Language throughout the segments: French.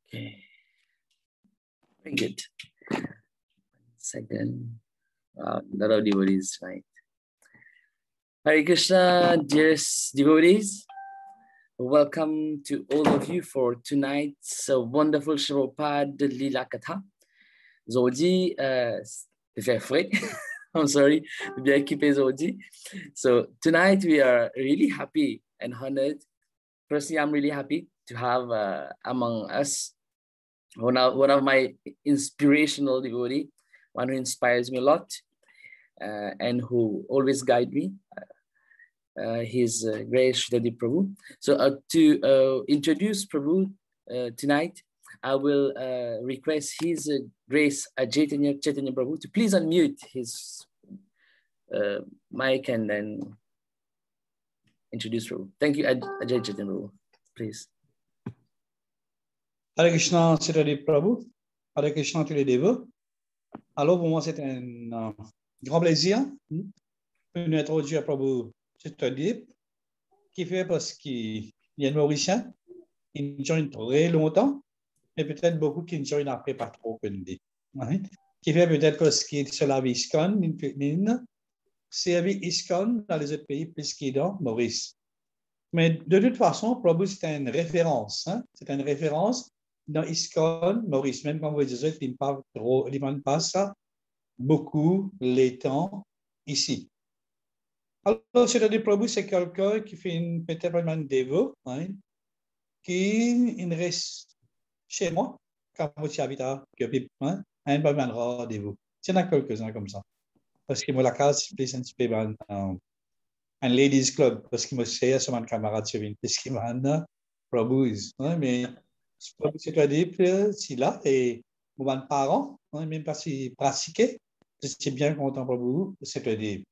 Okay, very good. 1 second. Wow, a lot of devotees, right? Hare Krishna, dearest devotees. Welcome to all of you for tonight's wonderful Srila Prabhupada Lila Katha. Aujourd'hui, il fait frais. I'm sorry, bien occupé aujourd'hui. So tonight we are really happy and honored. Personally, I'm really happy to have among us one of my inspirational devotee, one who inspires me a lot and who always guide me. His Grace Svetadvipa Prabhu. So to introduce Prabhu tonight, I will request His Grace Chaitanya Prabhu to please unmute his mic and then introduce Prabhu. Thank you, Ajay Chaitanya Prabhu. Please. Hare Krishna, Srila Prabhu. Hare Krishna, tous les dévots. Alors, pour moi, c'est un grand plaisir de nous introduire à Prabhu Svetadvipa, qui fait parce qu'il y a un Mauricien, il joue très longtemps, mais peut-être beaucoup qui ne joue après pas trop connu. Qui fait peut-être parce qu'il se lave ISKCON, il servi ISKCON dans les autres pays plus qu'il est dans Maurice. Mais de toute façon, Prabhu, c'est une référence. C'est une référence dans ISKCON Maurice. Même quand vous dites qu'il ne passe pas beaucoup les temps ici. Alors, Srila Prabhu, c'est quelqu'un qui fait peut-être vraiment dévot, qui reste chez moi, quand vous habitez à Köpip, un vraiment rare dévot. Il y en a quelques-uns comme ça. Parce que moi, la case, c'est un petit peu un ladies club, parce que moi, c'est mon camarade sur une piste qui m'a Prabhu, mais Prabhu, c'est-à-dire, c'est là, et mon parent, même pas si pratiqué, c'est bien content Prabhu, c'est-à-dire.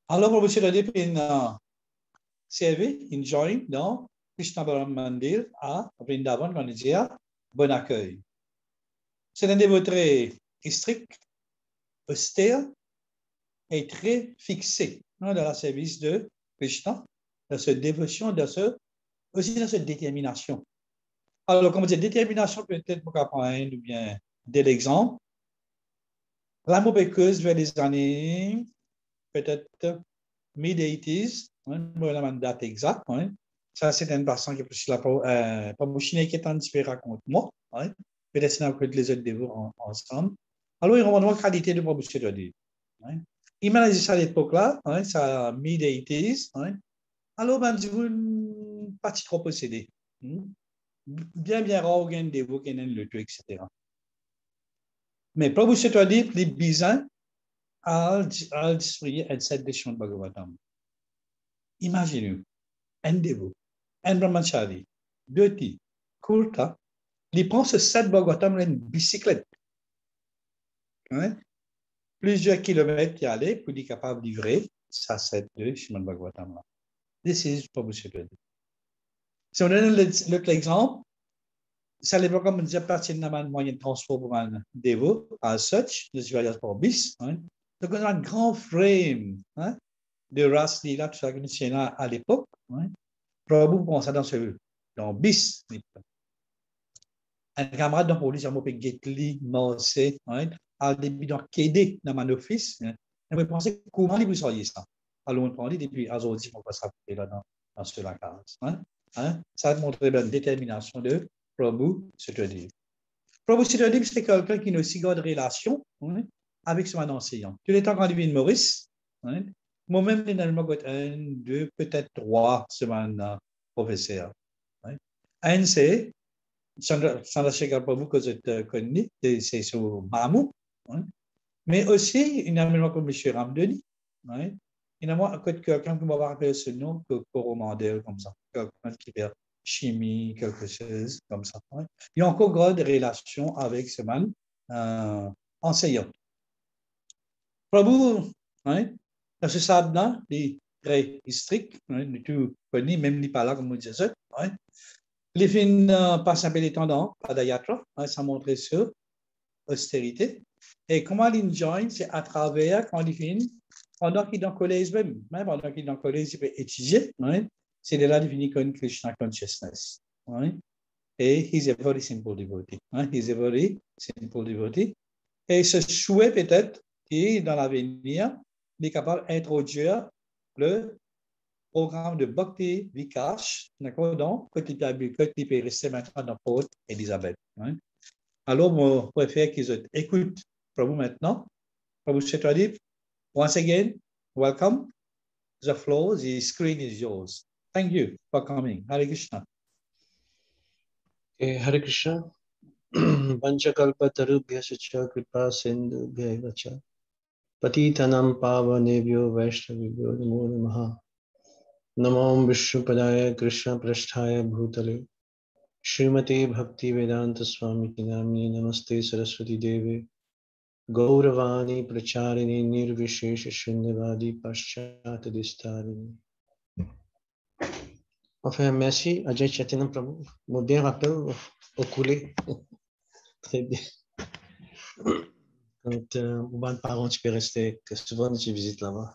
Alors, Prabhu Svetadvipa a servi, il joint dans Krishna Mandir à Vrindavan, on dit bon accueil. C'est un dévot très strict, austère et très fixé dans le service de Krishna, dans cette dévotion, aussi dans cette détermination. Alors, comme on dit, détermination peut-être pour apprendre ou bien de l'exemple. L'amour péqueuse vers les années peut-être mid-80s, la date exacte. Ça, c'est une personne qui est plus là pour Chine qui est un petit peu raconte moi. Peut-être c'est que les autres dévots ensemble. Alors, il remonte la qualité de Prabhu Svetadvipa. Imaginez ça à l'époque-là, ça mid-80s. Alors, ben, je vous pas trop possédé. Bien rare, il y a un dévot qui a le tout, etc. Mais Prabhu Svetadvipa, les bisons, al distribuer un set de Srimad Bhagavatam. Imaginez, un dévot, un brahmachari, deux types, kurta, il prend ce set Bhagavatam une bicyclette. Plusieurs kilomètres y aller pour être capable de livrer sa set de Srimad Bhagavatam. This is Prabhu Svetadvipa. Si on donne l'autre exemple, ça n'est pas comme on disait, partir d'un moyen de transport pour un dévot, as such, je suis allé pour bis. Donc, on a un grand frame de race lila, tout ça que nous sommes à l'époque. Prabhu pense dans bis. Un camarade dans la police, il m'a Getli, Morsé, à début dans Kédé, dans mon office. On peut penser comment vous soyez ça. Alors, on prend depuis aujourd'hui, on va s'appeler là dans ce case. Ça montre la détermination de Prabhu Svetadvipa. Prabhu Svetadvipa, c'est quelqu'un qui a aussi grande relation avec son enseignant. Tous les temps quand il vient de Maurice, moi-même, finalement, j'ai un, deux, peut-être trois semaines professeurs. Un, c'est Chandrasekhar Prabhu que j'ai connu, c'est sur Mamou. Mais aussi, il y a un homme comme M. Ramdeni. Il y a quelqu'un qui m'a rappelé ce nom, Coromandel, comme ça. Quelqu'un qui fait chimie, quelque chose comme ça. Il y a encore grande relation avec ce man enseignant. Prabhu, dans ce stade-là, il est très strict, il est tout connu, même il n'est pas là, comme on disait. Les films passent un peu de temps dans Padayatra, ça montre sur austérité. Et comment il joint, c'est à travers, quand il finit, pendant qu'il est dans le collège même, pendant qu'il est dans le collège, il peut étudier, c'est de là qu'il finit comme Krishna Consciousness. et he's a very simple devotee. Hein? He's a very simple devotee. Et ce souhait peut-être qui, dans l'avenir, est capable d'introduire le programme de Bhakti Vikash, d'accord, donc, que tu peux rester maintenant dans Port Elisabeth. Hein? Alors, moi, je préfère qu'ils écoutent Prabhu maintenant. Prabhu Svetadvipa, once again, welcome. The floor, the screen is yours. Thank you for coming. Hare Krishna. Hare Krishna. Panchakalpatarubhyascha kripa sindhubhya cha patitanam pavanebhyo vaishnavibhyo namo namaha. Namo Vishnupadaya Krishna Prasthaya Bhutale Srimati Bhakti Vedanta Swami Namni Namaste Saraswati Devi Gauravani Pracharini Nirvishesha Shunyavadi Paschat Distarini. Enfin, merci Ajay Chaitanya Prabhu. Mon bien rappel au coulé. Très bien. Quand mon parent, tu peux rester, que souvent tu visites là-bas.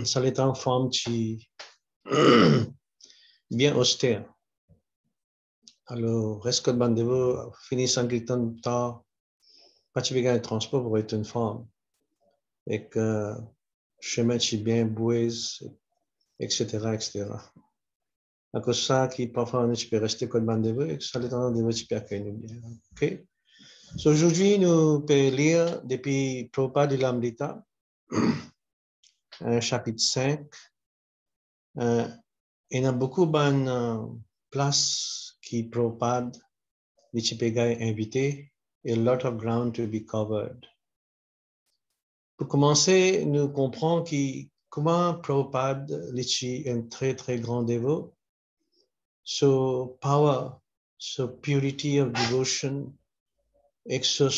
Ça l'est en forme, tu bien austère. Alors, reste que le bandez-vous, finit sans kirtan tard, pas tu peux gagner le transport pour être une femme. Et que chemin tu bien bouez, etc., etc. À cause de ça, qui parfois tu peux rester que le bandez-vous, et que ça l'est en rendez-vous, tu peux accueillir bien. Ok? So, aujourd'hui, nous pouvons lire depuis Prabhupada lilamrta, chapitre 5. Il y a beaucoup de places qui Prabhupada, les Chipegai invités, a lot of ground to be covered. Pour commencer, nous comprenons comment Prabhupada est un très très grand dévot. So power, so purity of devotion, and so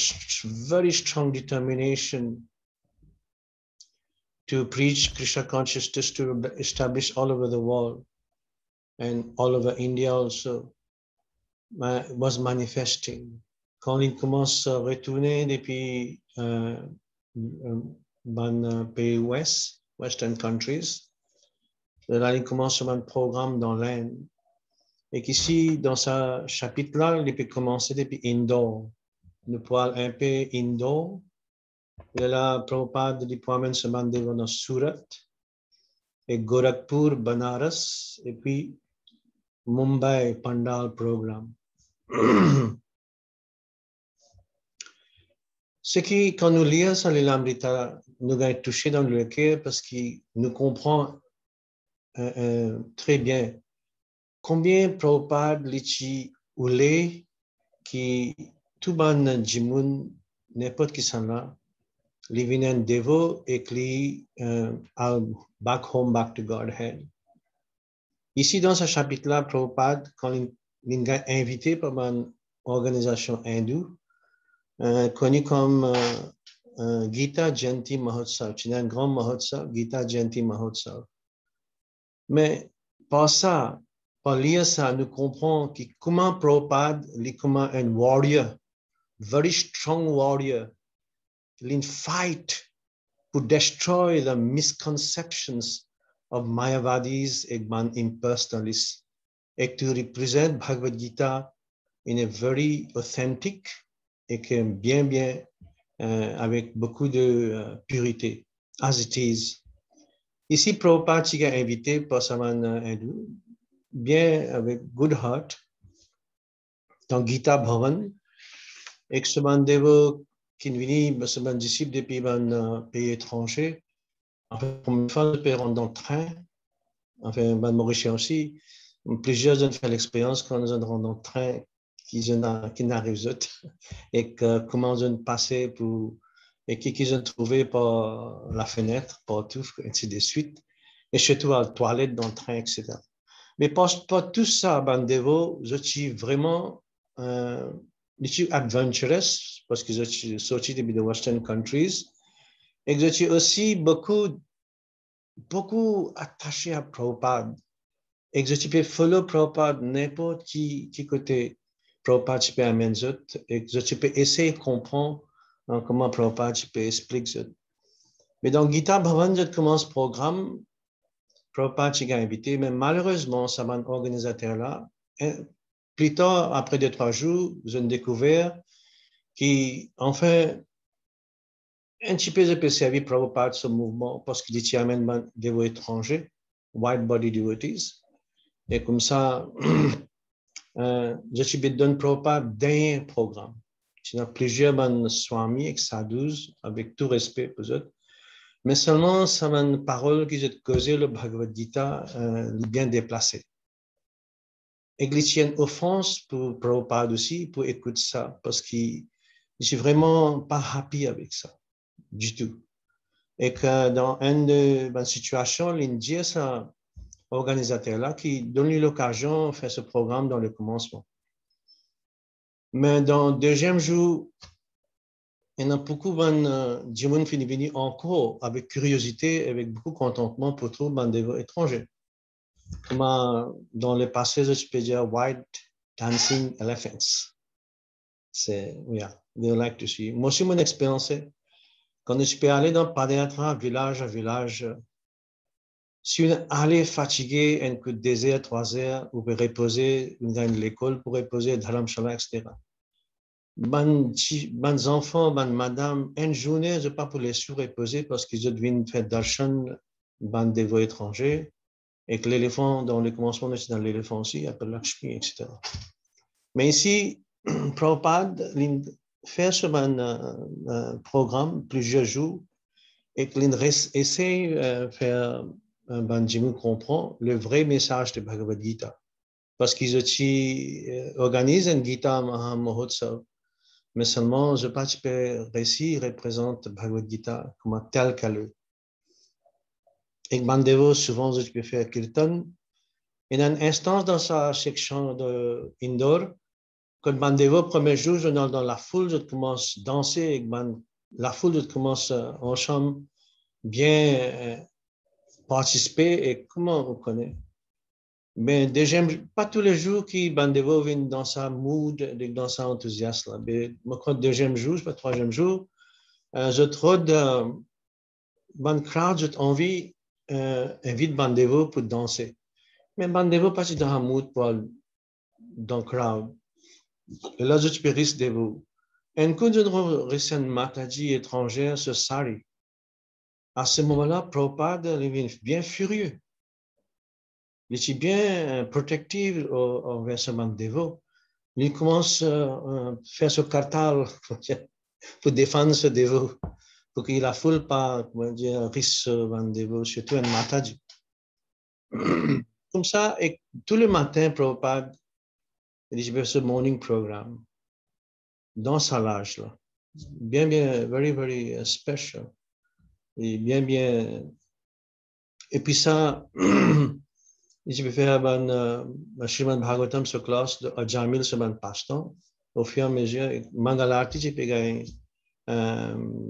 very strong determination to preach Krishna consciousness, to establish all over the world and all over India also, was manifesting. Quand il commence à retourner depuis pays ouest, western countries, là il commence un programme dans l'Inde. Et qu'ici, dans ce chapitre-là, il peut commencer depuis Indore. Nous pouvons un peu Indore. Et là, Prabhupada, il peut même se demander dans Surat, et Gorakhpur, Banaras, et puis Mumbai, Pandal programme. Ce qui, quand nous lisons ça, lilamrta, nous avons touché dans le cœur parce qu'il nous comprend très bien combien Prabhupada lichi oulé qui tout ban jimun n'importe qui s'en là, li vinen devo et qui back home, back to Godhead. Ici dans ce chapitre-là, Prabhupada, quand il a invité par une organisation hindoue, connu comme Gita Jayanti Mahotsav. C'est un grand Mahotsav, Gita Jayanti Mahotsav. Mais par ça, par lire ça, nous comprenons comment Prabhupada est comme un warrior, very strong warrior, in fight to destroy the misconceptions of Mayavadis and impersonalists, and to represent Bhagavad Gita in a very authentic et que bien avec beaucoup de pureté, as it is. Ici, Prabhupada est invité par Saman hindou, bien avec good heart, dans Gita Bhavan, et que ce bandévo qui vient, ce disciple depuis un pays étranger, en fait, pour une fois, je peux rentrer dans le train, enfin, Mauritius aussi, plusieurs jeunes font l'expérience quand nous rentrons dans le train, qui n'arrivent pas, et comment ils ont passé pour, et qu'ils ont trouvé par la fenêtre, partout, ainsi de suite, et surtout à la toilette dans le train, etc. Mais pas tout ça, bandévo, je suis vraiment adventurous, parce que je suis sorti de Western countries, et je suis aussi beaucoup attaché à Prabhupada, et je peux follow Prabhupada n'importe qui côté Prabhupada peut amener, et je peux essayer de comprendre comment Prabhupada peut expliquer. Mais dans Gita Bhavan, je commence le programme, Prabhupada est invité, mais malheureusement, ça va un organisateur là, plus tard, après 2-3 jours, j'ai découvert qu'enfin, un petit peu de servi Prabhupada ce mouvement parce qu'il y a même des dévots étrangers, white body devotees. Et comme ça, je suis donné Prabhupada d'un programme. Il y a plusieurs swamis et sadhus, avec tout respect pour eux. Mais seulement, c'est une parole qui j'ai causé le Bhagavad Gita bien déplacée. Et il y a une offense pour Prabhupada aussi, pour écouter ça, parce que je suis vraiment pas happy avec ça, du tout. Et que dans une situation, l'Indien, c'est un organisateur-là qui donne l'occasion de faire ce programme dans le commencement. Mais dans le deuxième jour, il y a beaucoup de gens qui viennent encore avec curiosité, avec beaucoup de contentement pour trouver des dévots étrangers. Comme dans le passé, je peux dire white dancing elephants. C'est, yeah, they like to see. Moi aussi, mon expérience, quand je peux aller dans Padayatra, village à village, si on est allé fatigué, un coup de désert, 3 heures, vous pouvez reposer, vous gagnez l'école pour reposer, dharamshala, etc. Mes enfants, madame, une journée, je ne pas pour les surreposer parce qu'ils deviennent faire darshan, des voix étrangers, et que l'éléphant, dans le commencement, c'est dans l'éléphant aussi, appelle Lakshmi, etc. Mais ici, Prabhupada fait ce programme plusieurs jours et qu'il essaie de faire Jimu comprend le vrai message de Bhagavad Gita. Parce qu'ils organisent un Gita Mahamahotsav. Mais seulement, je pense que le récit représente Bhagavad Gita comme tel qu'elle est. Et Bandevo, souvent, je peux faire Kirtan. Il y a une instance dans sa section d'Indore, quand Bandevo, premier jour, je suis dans la foule, je commence à danser, et la foule, je commence en chambre, bien participer, et comment vous connaissez? Mais deuxième, pas tous les jours que Bandevo vient dans sa mood, dans sa enthousiasme. Mais moi, deuxième jour, pas troisième jour, je trouve une crowd, j'ai envie invite Bandevo pour danser. Mais Bandevo pas dans un mood pour dans le crowd. Et là, je risque de vous. Un coup de récente Mataji étrangère sur Sari. À ce moment-là, Prabhupada devient bien furieux. Il est bien protectif envers ce Bandevo. Il commence à faire ce cartal pour défendre ce dévot, pour qu'il la foule pas, comment dire, risque Bandevo, surtout un Mataji. Comme ça, et tous les matins, Prabhupada, il fait ce morning programme dans sa loge là. Bien, very, very special. Et bien. Et puis ça, je vais faire un Srimad Bhagavatam sur classe de Ajamil sur un passe-temps. Au fur et à mesure, Mangalarti, je peux gagner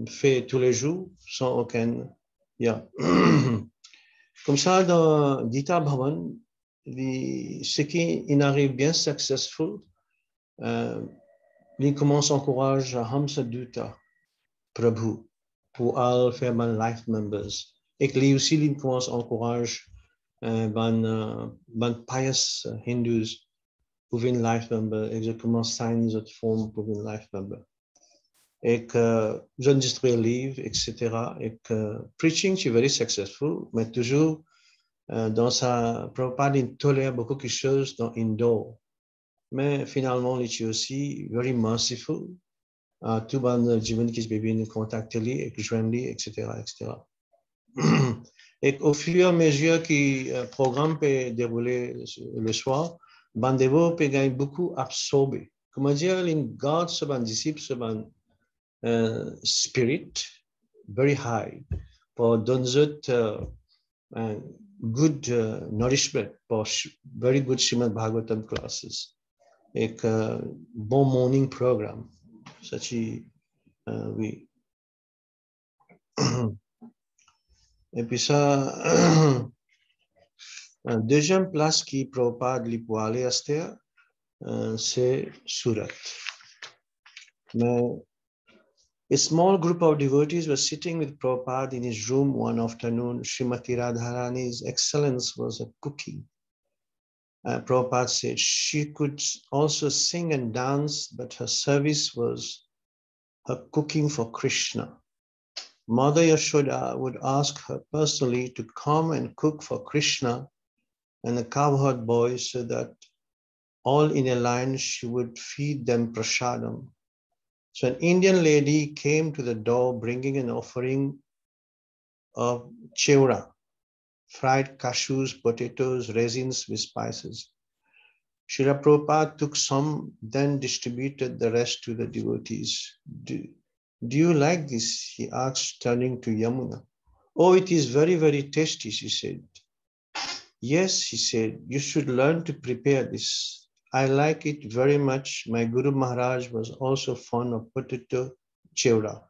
fait tous les jours sans aucun. Yeah. Comme ça, dans Gita Bhavan, ce qui arrive bien successful, il commence à encourager Hamsa Duta, Prabhu, pour aller faire mes life members. Et lui aussi, il commence à encourager les pious hindus pour devenir life member, et je commence à signer cette forme pour devenir life member. Et que je distribue le livre, etc. Et que preaching, c'est very successful, mais toujours dans sa Prabhupada, il tolère beaucoup de choses dans Indo. Mais finalement, il est aussi very merciful. Tout le monde qui se peut contacter lui, et que je lui, etc., etc. Et au fur et à mesure que le programme peut dérouler le soir, Bandevo peut gagner beaucoup absorbé. Comment dire, il garde ce disciple, ce spirit, very high, pour donner good nourishment for very good Srimad Bhagavatam classes. Et bon morning program. Oui. Et puis ça, deuxième place qui Prabhupada lui pour aller à cette c'est Surat. Mais a small group of devotees were sitting with Prabhupada in his room one afternoon. Srimati Radharani's excellence was cooking. Prabhupada said she could also sing and dance, but her service was her cooking for Krishna. Mother Yashoda would ask her personally to come and cook for Krishna and the cowherd boys so that all in a line she would feed them prasadam. So an Indian lady came to the door bringing an offering of chevra, fried cashews, potatoes, raisins with spices. Srila Prabhupada took some, then distributed the rest to the devotees. Do you like this? He asked, turning to Yamuna. Oh, it is very, very tasty, she said. Yes, he said, you should learn to prepare this. I like it very much. My Guru Maharaj was also fond of potato chevra,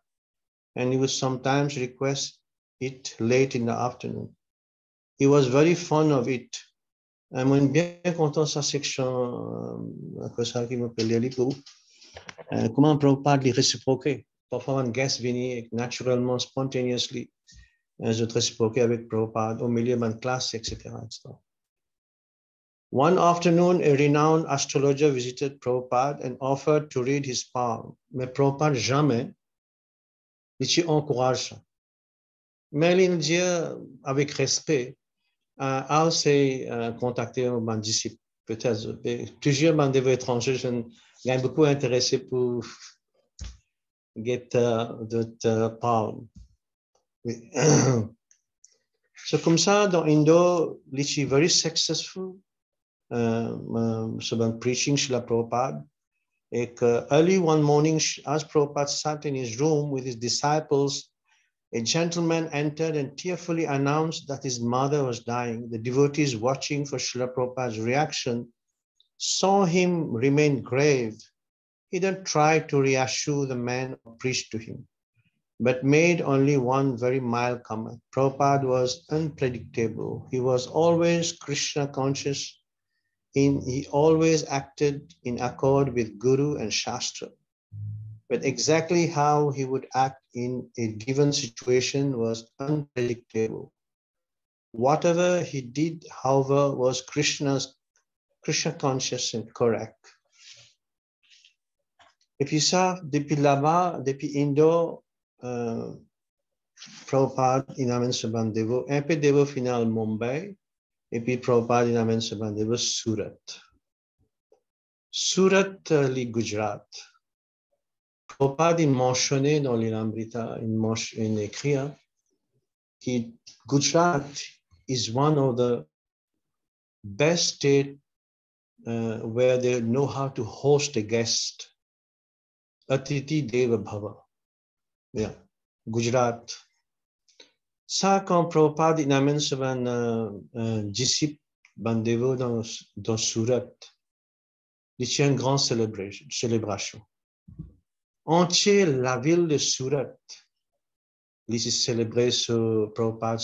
and he would sometimes request it late in the afternoon. He was very fond of it. Moi, bien content de sa section, que ça qui m'appelle les pour comment Prabhupada les réciproquer. Parfois, un guest vient naturellement, spontaneously, je réciproquer avec Prabhupada au milieu d'une classe, etc., etc. One afternoon, a renowned astrologer visited Prabhupada and offered to read his palm. Mais Prabhupada jamais ne encourage ça. Mais il dit avec respect, s'est contacté un disciple, peut-être, toujours un dévot étranger, je suis beaucoup intéressé pour get the palm. So comme ça, dans Indo, il est very successful. So preaching Srila Prabhupada. Early one morning, as Prabhupada sat in his room with his disciples, a gentleman entered and tearfully announced that his mother was dying. The devotees watching for Srila Prabhupada's reaction saw him remain grave. He didn't try to reassure the man or preach to him, but made only one very mild comment. Prabhupada was unpredictable. He was always Krishna conscious. He always acted in accord with Guru and Shastra. But exactly how he would act in a given situation was unpredictable. Whatever he did, however, was Krishna conscious and correct. Et puis ça, depuis là-bas, depuis Indo, Prabhupada, il amène ce ban dévot, un peu dévot final Mumbai, et puis Prabhupada, il amène ce ban dévot Surat. Surat, le Gujarat. Prabhupada, il mentionnait dans lilamrta, il écrit que Gujarat is one of the best states where they know how to host a guest. Atiti Deva Bhava. Yeah. Gujarat. Ça, quand Prabhupada il amène ce disciple Bandevo dans Surat, il y a une grande célébration. Entier la ville de Surat, il s'est célébré sur Prabhupada,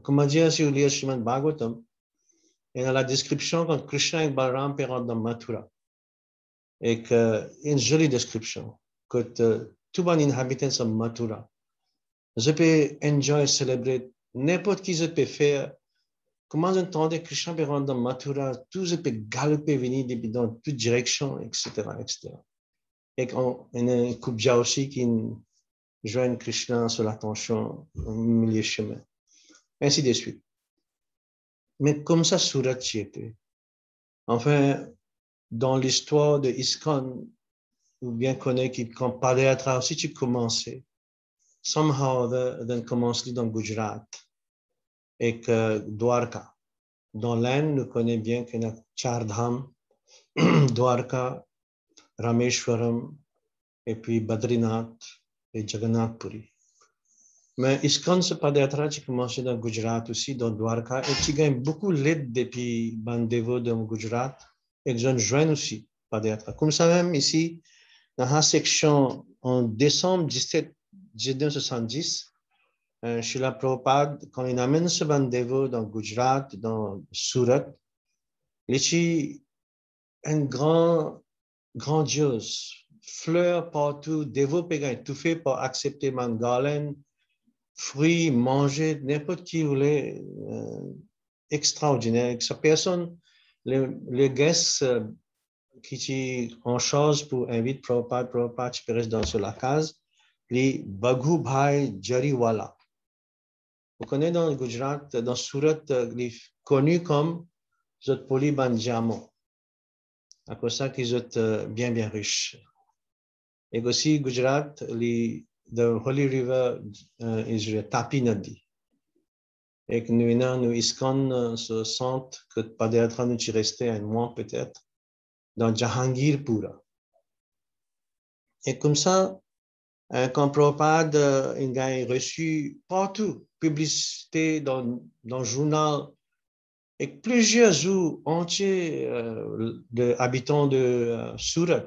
comment dire, si vous lisez Srimad Bhagavatam, et dans la description quand Krishna et Balaram rentrent dans Mathura, et une jolie description, que tout le monde habitant de Mathura, je peux enjoy, célébrer, n'importe qui je peux faire. Comment entendre Krishna peut rentrer dans Mathura, tout je peux galoper, venir dans toute direction, etc., etc. Et on a un Kubja aussi qui joint Krishna sur l'attention au milieu chemin. Ainsi de suite. Mais comme ça, Surat y était. Enfin, dans l'histoire de ISKCON, vous bien connaissez que quand Padayatra aussi tu commençais, somehow then commence dans Gujarat et que Dwarka. Dans l'Inde, nous connaissons bien qu'il y a Chardham, Dwarka, Rameshwaram, et puis Badrinath et Jagannath Puri. Mais ISKCON, ce Padayatra, tu commences dans Gujarat aussi, dans Dwarka, et tu gagnes beaucoup d'aide depuis Bandevo dans Gujarat, et ils joignent aussi Padayatra. Comme ça même ici, dans la section en décembre 1970, Srila Prabhupada, quand il amène ce Bandevo dans Gujarat, dans Surat, il y a une grandiose, fleurs partout, développé, tout fait pour accepter Mangalan, fruits, manger, n'importe qui voulait, extraordinaire. Sa personne les guests qui sont en charge pour inviter Prabhupada qui reste dans la case, les Baghu Bhai Jariwala. Vous connaissez dans le Gujarat, dans Surat, les connus comme Zot Poli Banjamo. À cause ça qu'ils sont bien riches. Et aussi, Gujarat, the Holy River is Tapi Nadi. Et que nous ISKCON se sentent que Padayatra nous y restait un mois peut-être dans Jahangirpura. Et comme ça, quand Prabhupada a reçu partout, publicité dans le journal, et plusieurs jours entiers d'habitants de Surat,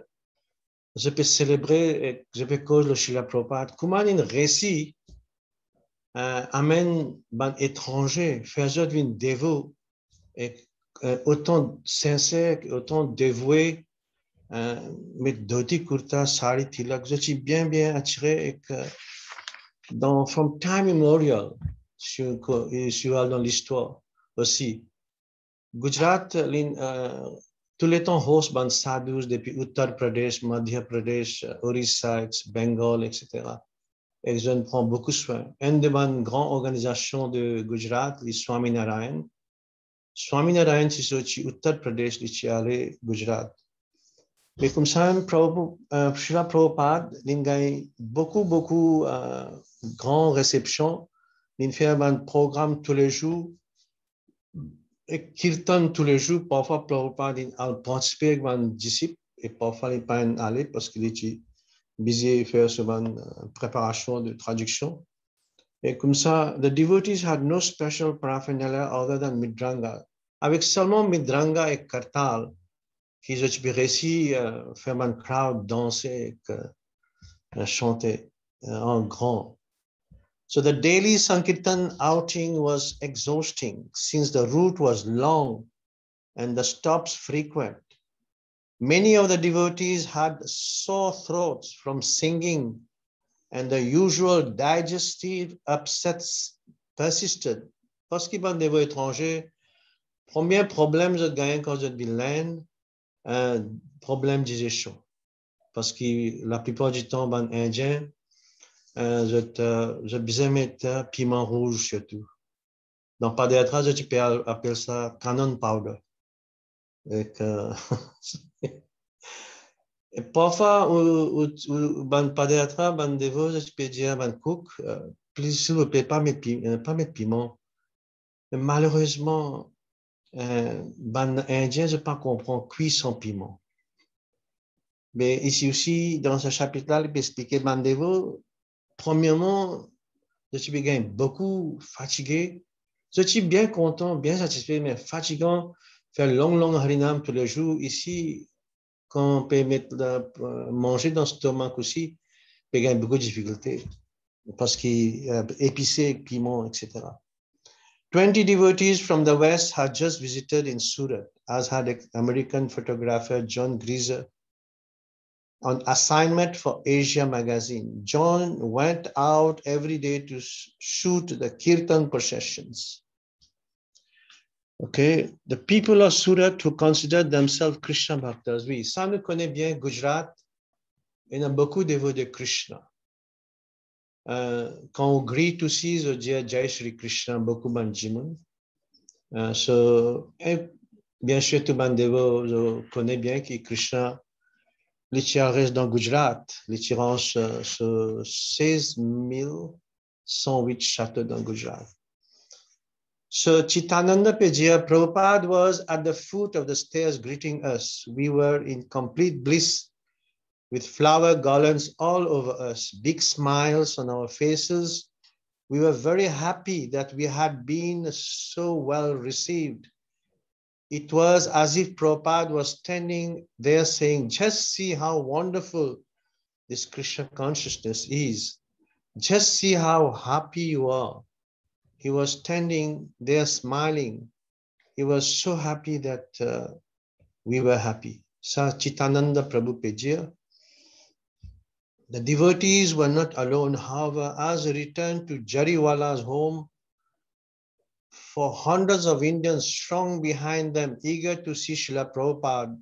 je peux célébrer et je peux causer le Srila Prabhupada. Comment il réussit amène un étranger, faire une dévot, et autant sincère, autant dévoué, mais dhoti kurta, sari tilak, je suis bien attiré et que from time immemorial, sur dans l'histoire aussi. Gujarat, tous les temps host ban sadhus depuis Uttar Pradesh, Madhya Pradesh, Orissa, Bengal, etc. Et je prends beaucoup soin. Une des grandes organisations de Gujarat, les Swami Narayan. Swami Narayan, c'est aussi Uttar Pradesh, les allé Gujarat. Mais comme ça, Srila Prabhupada, il a beaucoup grandes réceptions. Il fait un programme tous les jours. Et kirtan tous les jours. Parfois, Prabhupada a participé avec un disciple et parfois, il n'est pas allé parce qu'il est busy à faire une préparation de traduction. Et comme ça, the devotees had no special paraphernalia other than Midranga. Avec seulement Midranga et Kartal, qu'ils ont réussi à faire un crowd danser et chanter en grand. So the daily Sankirtan outing was exhausting since the route was long and the stops frequent. Many of the devotees had sore throats from singing and the usual digestive upsets persisted. Parce qu'il y a des voix étrangers, premier problème je gagne quand je dis l'Inde, problème de digestion. Parce que la plupart du temps, les Indiens, je besoin mettre piment rouge surtout. Dans Padayatra, je peux appeler ça canon powder. Et parfois, dans Padayatra, dans Devo, je peux dire à cook, s'il vous plaît, pas mettre piment. Mais malheureusement, les Indiens, je ne pas comprendre cuit sans piment. Mais ici aussi, dans ce chapitre-là, il peut expliquer Bandevo. Premièrement, je suis bien beaucoup fatigué. Je suis bien content, bien satisfait, mais fatigant. Faire long harinam tous les jours. Ici, quand on peut manger dans le stomac aussi, il y a beaucoup de difficultés. Parce qu'il épicé, piment, etc. 20 devotees from the West had just visited in Surat, as had American photographer John Greaser on assignment for Asia magazine. John went out every day to shoot the Kirtan processions. Okay, the people of Surat who considered themselves Krishna Bhaktas. Oui, ça nous connaît bien Gujarat. Il y a beaucoup de dévots de Krishna. Quand on grite aussi, je dis Jai Shri Krishna, beaucoup banjimun. Bien sûr, tout le dévot, je connais bien que Krishna, les tirants restent dans Gujarat, les tirants sur 16 108 châteaux dans Gujarat. So Chitananda Pejia, Prabhupada was at the foot of the stairs greeting us. We were in complete bliss with flower garlands all over us, big smiles on our faces. We were very happy that we had been so well received. It was as if Prabhupada was standing there saying, just see how wonderful this Krishna consciousness is. Just see how happy you are. He was standing there smiling. He was so happy that we were happy. Sa Chitananda Prabhu Pejia. The devotees were not alone. However, as they returned to Jariwala's home for hundreds of Indians strung behind them, eager to see Srila Prabhupada.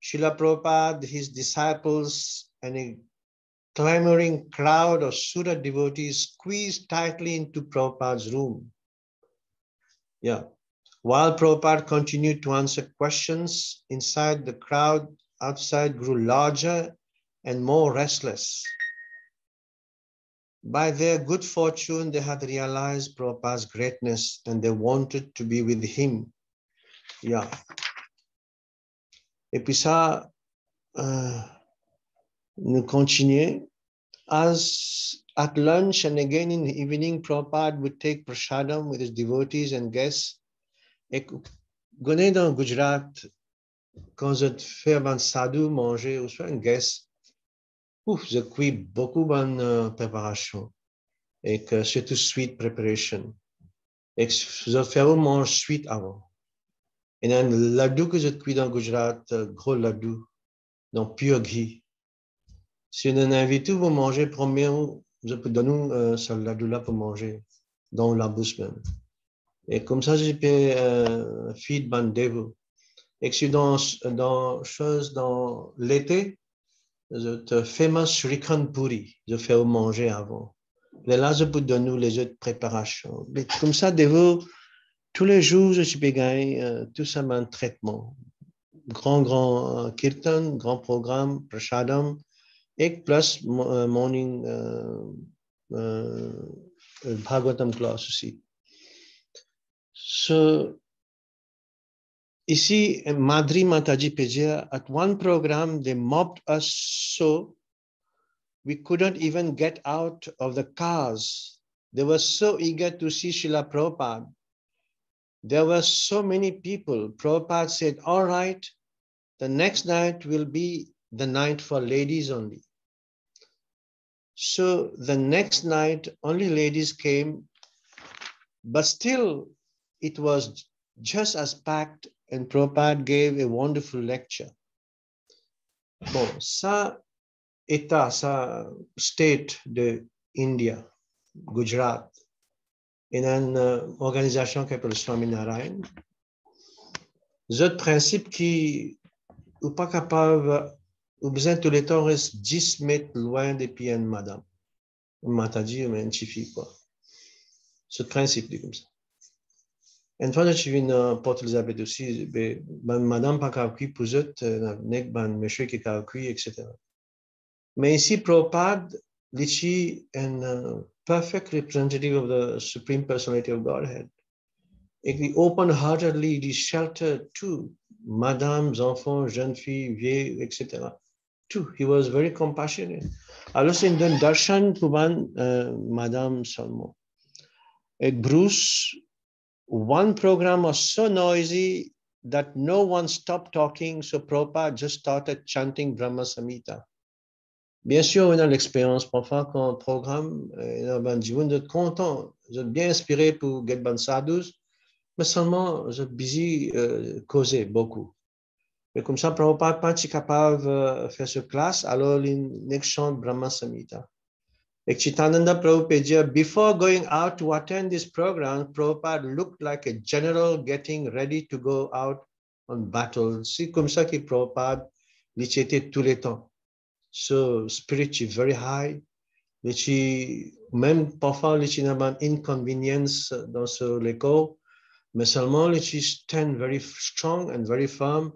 Srila Prabhupada, his disciples, and a clamoring crowd of Sura devotees squeezed tightly into Prabhupada's room. Yeah. While Prabhupada continued to answer questions, inside the crowd outside grew larger and more restless. By their good fortune, they had realized Prabhupada's greatness and they wanted to be with him. Yeah. Et puis ça, nous continuons. As at lunch and again in the evening, Prabhupada would take prasadam with his devotees and guests. Et connais dans Gujarat, quand je fais un sadhu manger ou soit un guest, je cuis beaucoup de préparation. Et que c'est tout sweet preparation. Et que je fais un mange sweet avant. Et un laddu que je cuis dans Gujarat, gros laddu, dans pur ghee. Si on invite vous manger, premier, je peux donner ce laddu-là pour manger dans la bouche même. Et comme ça, je peux feed bandez-vous. Et que si dans l'été, je te fais ma shrikand puri, je fais manger avant. Et là, je peux donner les autres préparations. Mais comme ça, tous les jours, je peux gagner tout ça, un traitement. Grand kirtan, grand programme, prasadam, et plus morning Bhagavatam class aussi. So, ici, Madri Mataji Pejia, at one program, they mobbed us so we couldn't even get out of the cars. They were so eager to see Srila Prabhupada. There were so many people. Prabhupada said, all right, the next night will be the night for ladies only. So the next night, only ladies came, but still it was just as packed, and Prabhupada gave a wonderful lecture. Bon, ça, état, ça, state de India, Gujarat, in une organisation qui s'appelle Swami Narayan. L'autre principe qui n'est pas capable, ou besoin tout le temps reste 10 mètres loin des pieds de madame. Mataji, une fille, quoi. Ce principe, dit comme ça. Une fois que je viens à Port Elizabeth aussi, madame pas capable pour eux, nek ban monsieur qui capable, etc. Mais ici, Prabhupada, is a perfect representative of the Supreme Personality of Godhead. He open-heartedly, he sheltered too, madames, enfants, jeunes filles, vieilles, etc. Too. He was very compassionate. Alors, c'est une darshan pour madame seulement. Et Bruce, one program was so noisy that no one stopped talking, so Prabhupada just started chanting Brahma Samhita. Bien sûr, on a l'expérience, parfois, quand on programme, vous êtes content, vous êtes bien inspiré pour get ban sadhus, mais seulement, vous êtes busy causer beaucoup. Et comme ça, Prabhupada n'est pas capable de faire cette classe, alors il chante Brahma Samhita. Et Chitananda Prabhupada dit, before going out to attend this program, Prabhupada looked like a general getting ready to go out on battle. C'est comme ça que Prabhupada était tout le temps. So, spirit is very high. Même parfois, il y a une inconvenience dans l'école, mais seulement il stand very strong and very firm.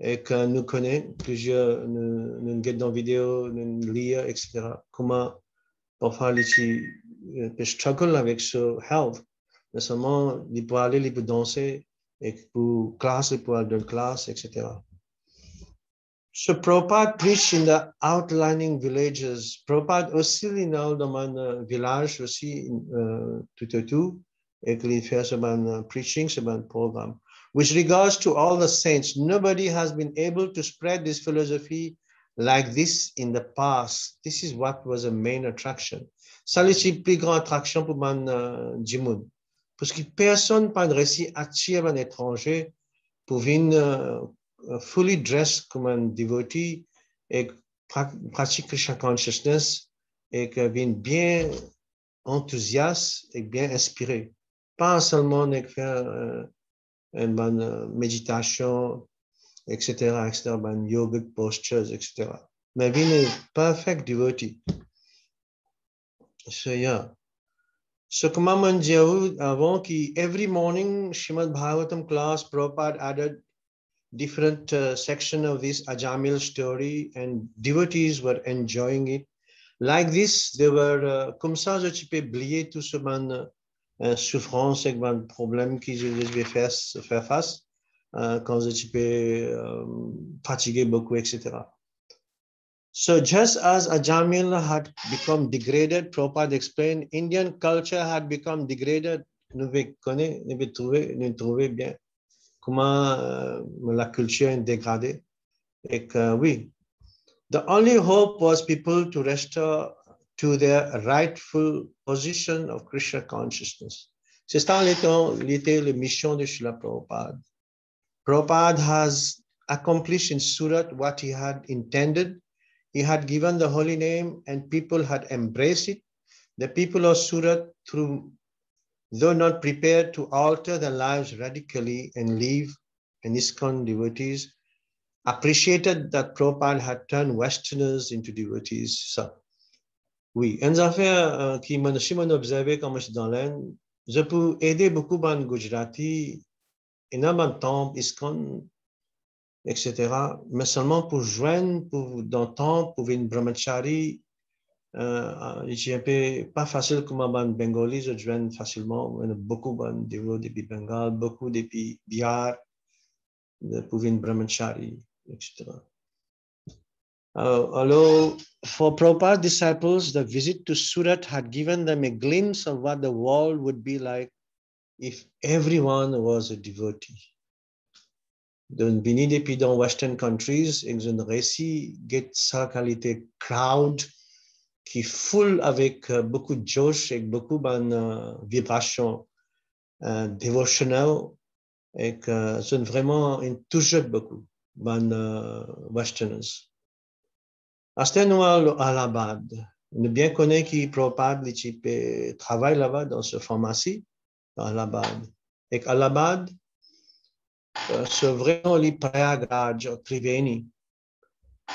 Et que nous connaissons, plusieurs, nous regardons dans vidéo, nous lisons, etc. Comment parfois il peut struggle avec ce health, mais seulement il peut aller, il peut danser, et pour classe, il peut aller dans classe, etc. So Prabhupada preached in the outlying villages. Prabhupada aussi dans un village aussi tout, et qu'il fait ce preaching, ce programme. With regards to all the saints, nobody has been able to spread this philosophy like this in the past. This is what was a main attraction. Ça, c'est la plus grande attraction pour Jimoun. Parce que personne n'a pas réussi à attirer un étranger pour venir fully dressed comme un devotee et pratique Krishna consciousness et que vienne bien enthousiaste et bien inspiré. pas seulement faire une bonne méditation, etc., etc., bonne yogic postures, etc. Mais being a perfect devotee. So yeah. So Kumaman Jehu avant ki every morning Srimad Bhagavatam class, Prabhupada added different section of this Ajamil story, and devotees were enjoying it. Like this, they were comme ça, je peux oublier tout ce ban souffrance et ban problème que je vais faire face quand je peux fatiguer beaucoup, etc. So just as Ajamil had become degraded, Prabhupada explained, Indian culture had become degraded. Nous devons trouver bien comment la culture est dégradée. Et que oui, the only hope was people to restore to their rightful position of Krishna consciousness. C'est ça l'était la mission de Srila Prabhupada. Prabhupada has accomplished in Surat what he had intended. He had given the holy name and people had embraced it. The people of Surat, though not prepared to alter their lives radically and live and ISKCON devotees, appreciated that Prabhupada had turned Westerners into devotees. So, oui, une affaire qui m'a observé quand je suis dans l'Inde, je peux aider beaucoup de Gujarati, énormément de temples, ISKCON, etc. Mais seulement pour joindre dans le temple, pour une brahmachari, c'est un peu pas facile comme un Bengali, je joins facilement. Il y a beaucoup de dévots depuis Bengale, beaucoup depuis Bihar, pour une brahmachari, etc. Although for Prabhupada's disciples, the visit to Surat had given them a glimpse of what the world would be like if everyone was a devotee. Donc, venu depuis dans Western countries, ils ont réussi à sa qualité crowd qui full avec beaucoup de josh et beaucoup de vibrations dévotionnelles et que sont vraiment touché beaucoup de Westerners. Hasta nous à Allahabad. On bien connaît qui Prabhupada travaille là-bas dans ce pharmacie à Allahabad. Et Allahabad, c'est vraiment les Prayagraj, Triveni.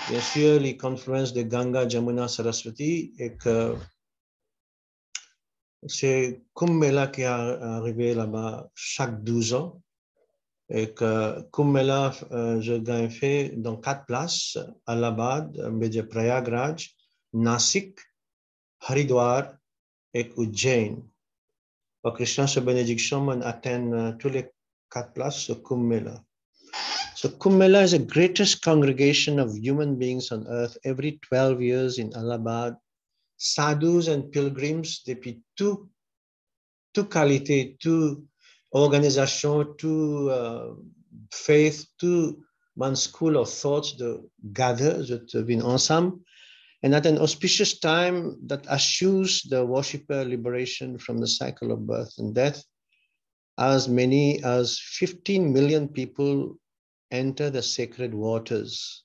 Bien sûr, les confluences de Ganga, Jamuna, Saraswati, et que c'est Kumbh Mela qui est arrivé là-bas chaque 12 ans. Et que Kumbh Mela, je gagne fait dans 4 places, Allahabad, Prayagraj, Nasik, Haridwar et Ujjain. Au Krishna, sa bénédiction, on atteint tous les 4 places sur Kumbh Mela. So Kumbh Mela is the greatest congregation of human beings on earth every 12 years in Allahabad. Sadhus and pilgrims, depuis toute qualité, toute organisation, tout faith, tout one school of thoughts de gather, de venir ensemble. And at an auspicious time that assures the worshipper liberation from the cycle of birth and death, as many as 15 million people enter the sacred waters.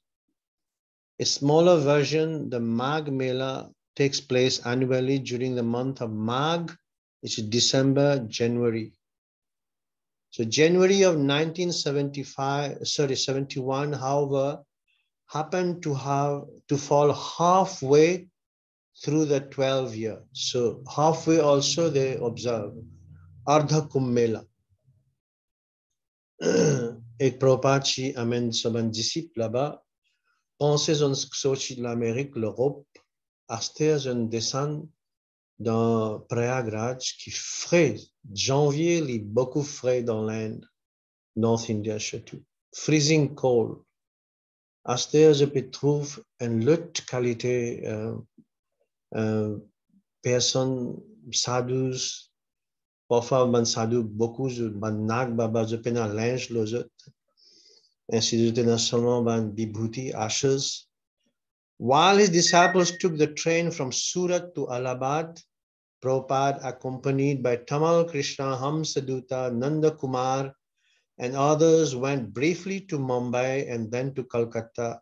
A smaller version, the Magh Mela, takes place annually during the month of Magh, which is December, January. So January of 1971, however, happened to fall halfway through the 12 year. So halfway also they observe Ardha Kumbh Mela. Et Prabhupada chi amène son disciple là-bas. Pensez en sortie de l'Amérique, l'Europe, Astère en descend dans Prayagraj qui frais. Janvier, il est beaucoup frais dans l'Inde, North India surtout. Freezing cold. Astère, je peux trouver une autre qualité personnes, sadhus, parfois man sadhu beaucoup, man nag baba, je peux dans linge les autres. Ainsi de suite, seulement man vibhuti, ashes. While his disciples took the train from Surat to Allahabad, Prabhupada, accompanied by Tamal Krishna, Hamsaduta, Nanda Kumar, and others, went briefly to Mumbai and then to Calcutta,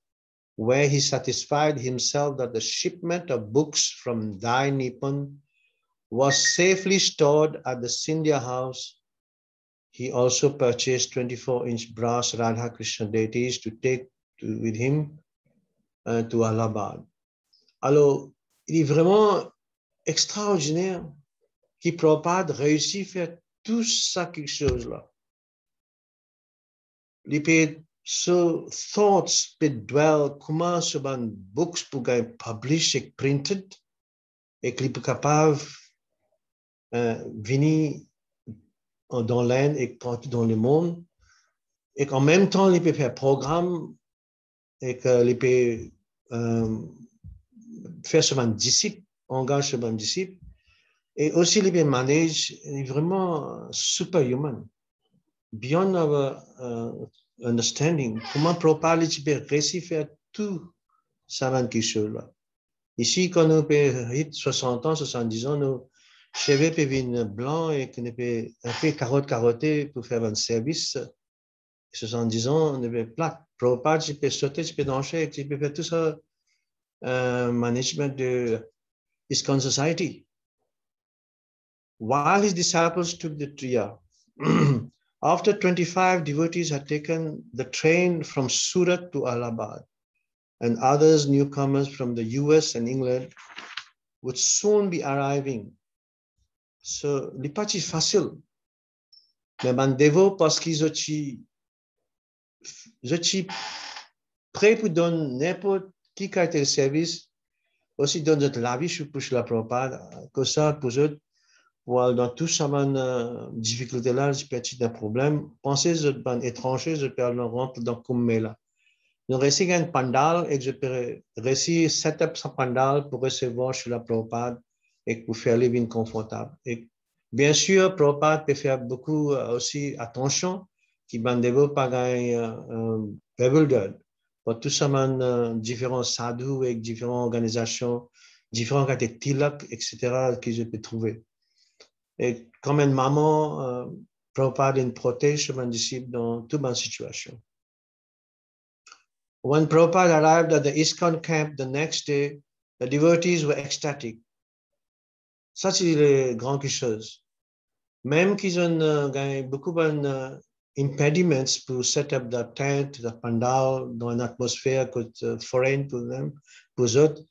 where he satisfied himself that the shipment of books from Dai Nippon was safely stored at the Scindia house. He also purchased 24-inch brass Radha Krishna deities to take with him to Allahabad. Alors, il est vraiment extraordinaire que Prabhupada réussit à faire tout ça, quelque chose-là. Il peut, so thoughts peut dwell, comment sur un books pour être published et printed, et qu'il est capable venir dans l'Inde et partout dans le monde, et qu'en même temps, il peut faire programme et qu'il peut faire sur un disciple, engage sur un disciple, et aussi il peut manager, il est vraiment superhuman, beyond our understanding. Comment Prabhupada peut réussir à faire tout ça, quelque chose-là. Ici, quand nous avons 60 ans, 70 ans, nos cheveux peuvent venir blancs et qu'on peut un peu carotté pour faire un service. 70 ans, on est plat. Prabhupada, tu peux sauter, tu peux danser, tu peux faire tout ça, management de ISKCON Society. While his disciples took the triya, after 25 devotees had taken the train from Surat to Allahabad, and others, newcomers from the US and England, would soon be arriving. So, ce n'est pas facile. Mais ben dévot parce qu'ils sont prêts pour donner n'importe qui a été le service, aussi donner la vie pour Srila Prabhupada, que ça pour eux, dans tout ça, difficulté là, c'est petit un problème. Pensez aux étrangers, je peux aller rentrer dans Kumbh. Nous réussissons un pandal et je peux réussir à set up ce pandal pour recevoir Srila Prabhupada et pour faire les vignes confortables. Et bien sûr, Prabhupada peut faire beaucoup aussi attention qui ne développe pas bewildered. Pour tout ça, différents sadhus et différentes organisations, différents cas de tilak, etc., que je peux trouver. Et comme une maman, Prabhupada protège mon disciple dans toute ma situation. When Prabhupada arrived at the ISKCON camp the next day, the devotees were ecstatic. Ça, c'est les grandes choses. Même qu'ils ont beaucoup d'impediments pour set up the tent, the pandal, dans une atmosphère foreign pour them, pour eux autres.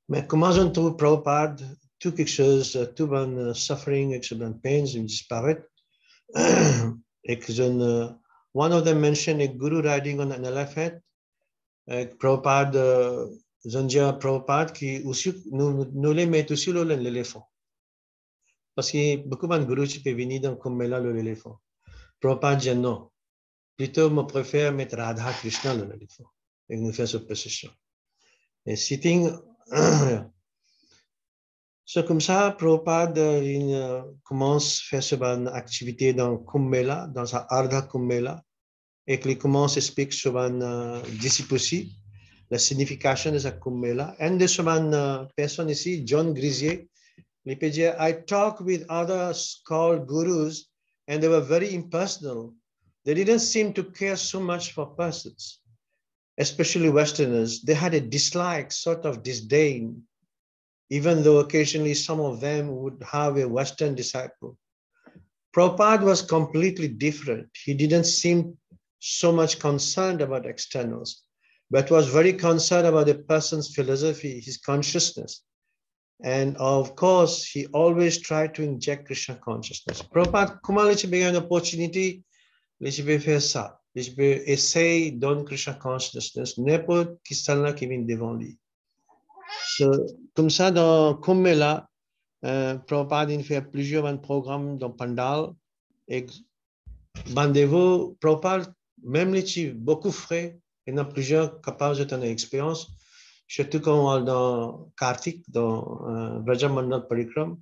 Mais comment on trouve Prabhupada, tout quelque chose, tout un suffering, et un pain, ils disparaissent. Et one of them mentioned a guru riding on an elephant. Prabhupada, Zanjia Prabhupada, qui aussi, nous les mettons aussi l'éléphant. Parce que beaucoup de gurus qui peuvent venir dans comme là l'éléphant. Prabhupada dit non. Plutôt, je préfère mettre Radha Krishna l'éléphant. Et nous faisons cette position. Et sitting, c'est comme ça, Prabhupada commence à faire cette activité dans Kumbh, dans sa Ardha Kumbh, et qu'il commence à expliquer sur un disciple aussi, la signification de sa Kumbh. Et de cette personne ici, John Grisier, il peut dire, I talked with other called gurus, and they were very impersonal. They didn't seem to care so much for persons, especially Westerners. They had a dislike, sort of disdain, even though occasionally some of them would have a Western disciple. Prabhupada was completely different. He didn't seem so much concerned about externals, but was very concerned about the person's philosophy, his consciousness. And of course, he always tried to inject Krishna consciousness. Prabhupada, comment il y a une opportunité, il peut faire ça. Il peut essayer de donner Krishna consciousness, n'importe qui qui vient devant lui. Comme ça, dans Kumbh là, Prabhupada fait plusieurs programmes dans Pandal. Et Bandevo, Prabhupada, même les beaucoup frais, il y a plusieurs capables de tenir expérience. Surtout quand on est dans Kartik, dans Vrajamandal Parikram.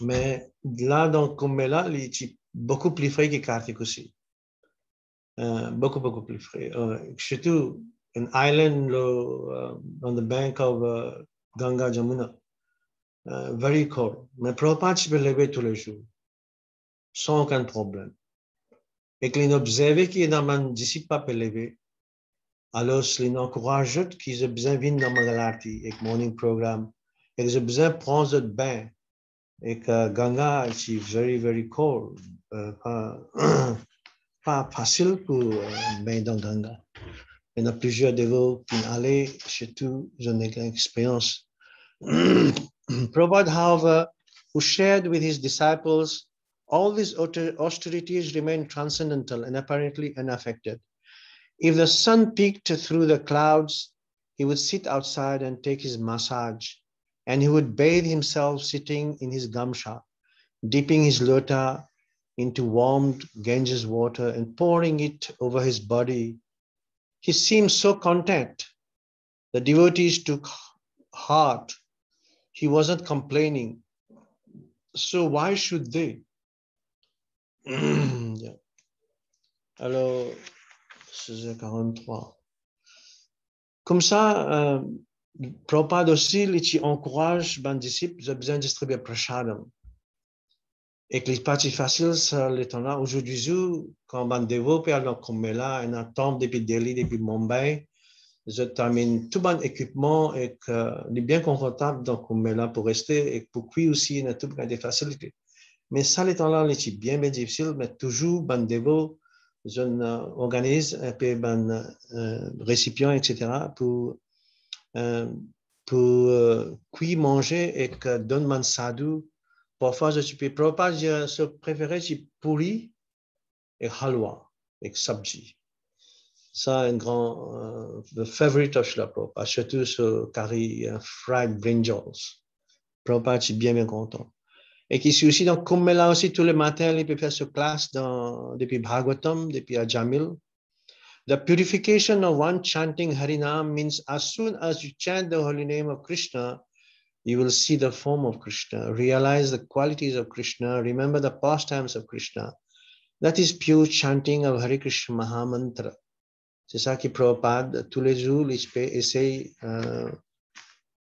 Mais là, dans Kumbh là, il est beaucoup plus frais que Kartik aussi. Beaucoup plus frais. Surtout, an island on the bank of Ganga Jamuna. Very cold. Mais Prabhupada se peut lever tous les jours, sans aucun problème. Et qu'il observe qu'il y a un disciple pas peut lever. Alors, il encourage qu'ils aient besoin de venir dans Mangalarti, avec morning programme, et qu'ils aient besoin de prendre le bain. et que Ganga est very cold, pas facile pour baigner dans Ganga. Il y en a plusieurs dévots qui allaient, surtout, j'en ai l'expérience. Prabhupada, however, who shared with his disciples, all these austerities remain transcendental and apparently unaffected. If the sun peeked through the clouds, he would sit outside and take his massage, and he would bathe himself sitting in his gamsha, dipping his lota into warmed Ganges water and pouring it over his body. He seemed so content. The devotees took heart. He wasn't complaining. So why should they? Yeah. Alors, 6h43. Comme ça, Prabhupada aussi, il encourage les disciples de bien distribuer prashadam. Et que les parties faciles, ça l'étant là. Aujourd'hui, quand on développe comme là, on attend depuis Delhi, depuis Mumbai, je termine tout bon équipement et qu'il est bien confortable dans comme là pour rester et pour lui aussi, il y a tout des facilités. Mais ça l'étant là, c'est bien difficile, mais toujours bon développe, je organise un peu bon récipient, etc. pour qui manger et que donne man sadhu. Parfois, je peux pas je préférais pourri et halwa et sabji. Ça, un grand favorite of Srila Prabhupada, surtout ce curry fried brinjals. Prabhupada, je suis bien content. Et qui suis aussi dans Kumbhela aussi tous les matins, il peut faire ce classe depuis Bhagavatam, depuis Ajamil. The purification of one chanting Harinam means as soon as you chant the holy name of Krishna, you will see the form of Krishna, realize the qualities of Krishna, remember the pastimes of Krishna. That is pure chanting of Hare Krishna Mahamantra. C'est ça qui Prabhupada, tous les jours, il essaye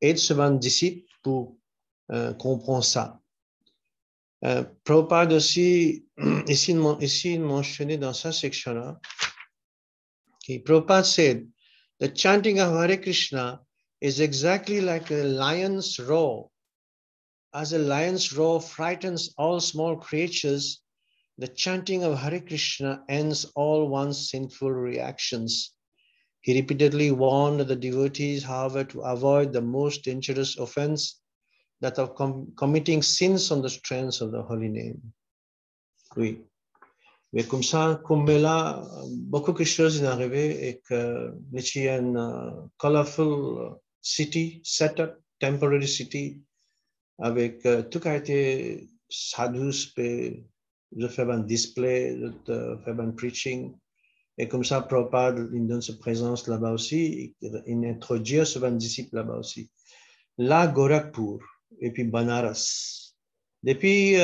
d'aider ses disciples pour comprendre ça. Prabhupada aussi, ici mentionné dans sa section-là, Prabhupada said, the chanting of Hare Krishna is exactly like a lion's roar. As a lion's roar frightens all small creatures, the chanting of Hare Krishna ends all one's sinful reactions. He repeatedly warned the devotees, however, to avoid the most dangerous offense, that of committing sins on the strength of the holy name. Oui. Mais comme ça, comme là, beaucoup de choses sont arrivées et que il y a une colorful city, setup, temporary city, avec tout qui a été sadhus, je fais un display, je fais un preaching. Et comme ça, Prabhupada, il donne sa présence là-bas aussi, il introduit ce disciple là-bas aussi. Là, Gorakhpur, et puis Banaras. Depuis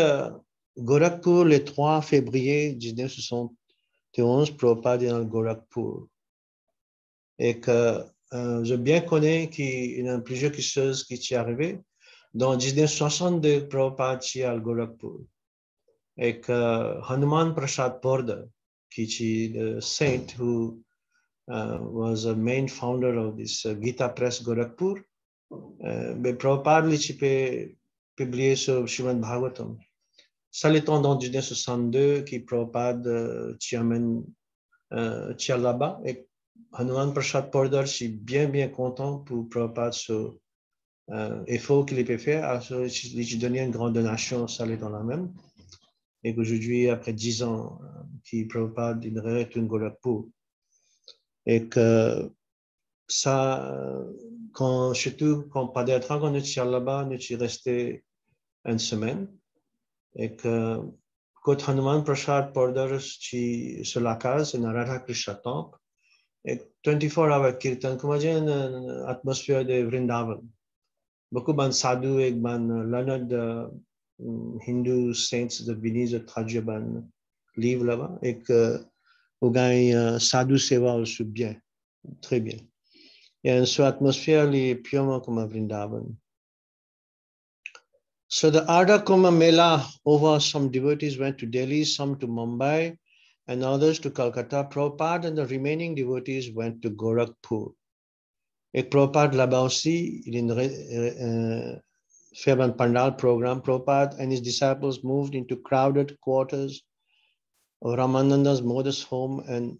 Gorakhpur, le 3 février 1971, Prabhupada est dans Gorakhpur. Et que je bien connais qu'il y a plusieurs choses qui sont arrivées. Dans 1962, Prabhupada est à Gorakhpur. Et que Hanuman Prasad Porda, qui est the saint who was a main founder of this Gita Press Gorakhpur, mais Prabhupada a publié sur Srimad Bhagavatam. Ça l'étant dans 1962 qui Prabhupada amène là-bas et Hanuman Prasad Pordar, je suis bien content pour Prabhupada sur effort qu'il peut faire. Alors, il a donné une grande donation, ça l'étant la même. Et qu'aujourd'hui, après 10 ans, qui Prabhupada il retourne Gorakhpur. Et que ça, surtout quand Padayatra, quand nous sommes là-bas, nous sommes restés une semaine. Et que quand Hanuman Prasad Pordar sur la case, in Radha Krishna Temple, et 24-hour kirtan, comme j'ai une atmosphère de Vrindavan. Beaucoup de sadhus et de learned Hindu saints de Venise traduisent un livre là-bas et que vous gagnez sadhu seva aussi bien, très bien. Il y a une atmosphère qui est purement comme à Vrindavan. So the Ardha Kumbh Mela, over some devotees went to Delhi, some to Mumbai, and others to Calcutta. Prabhupada and the remaining devotees went to Gorakhpur. Et Prabhupada là-bas aussi, il faire un pandal program. Prabhupada and his disciples moved into crowded quarters of Ramananda's modest home, and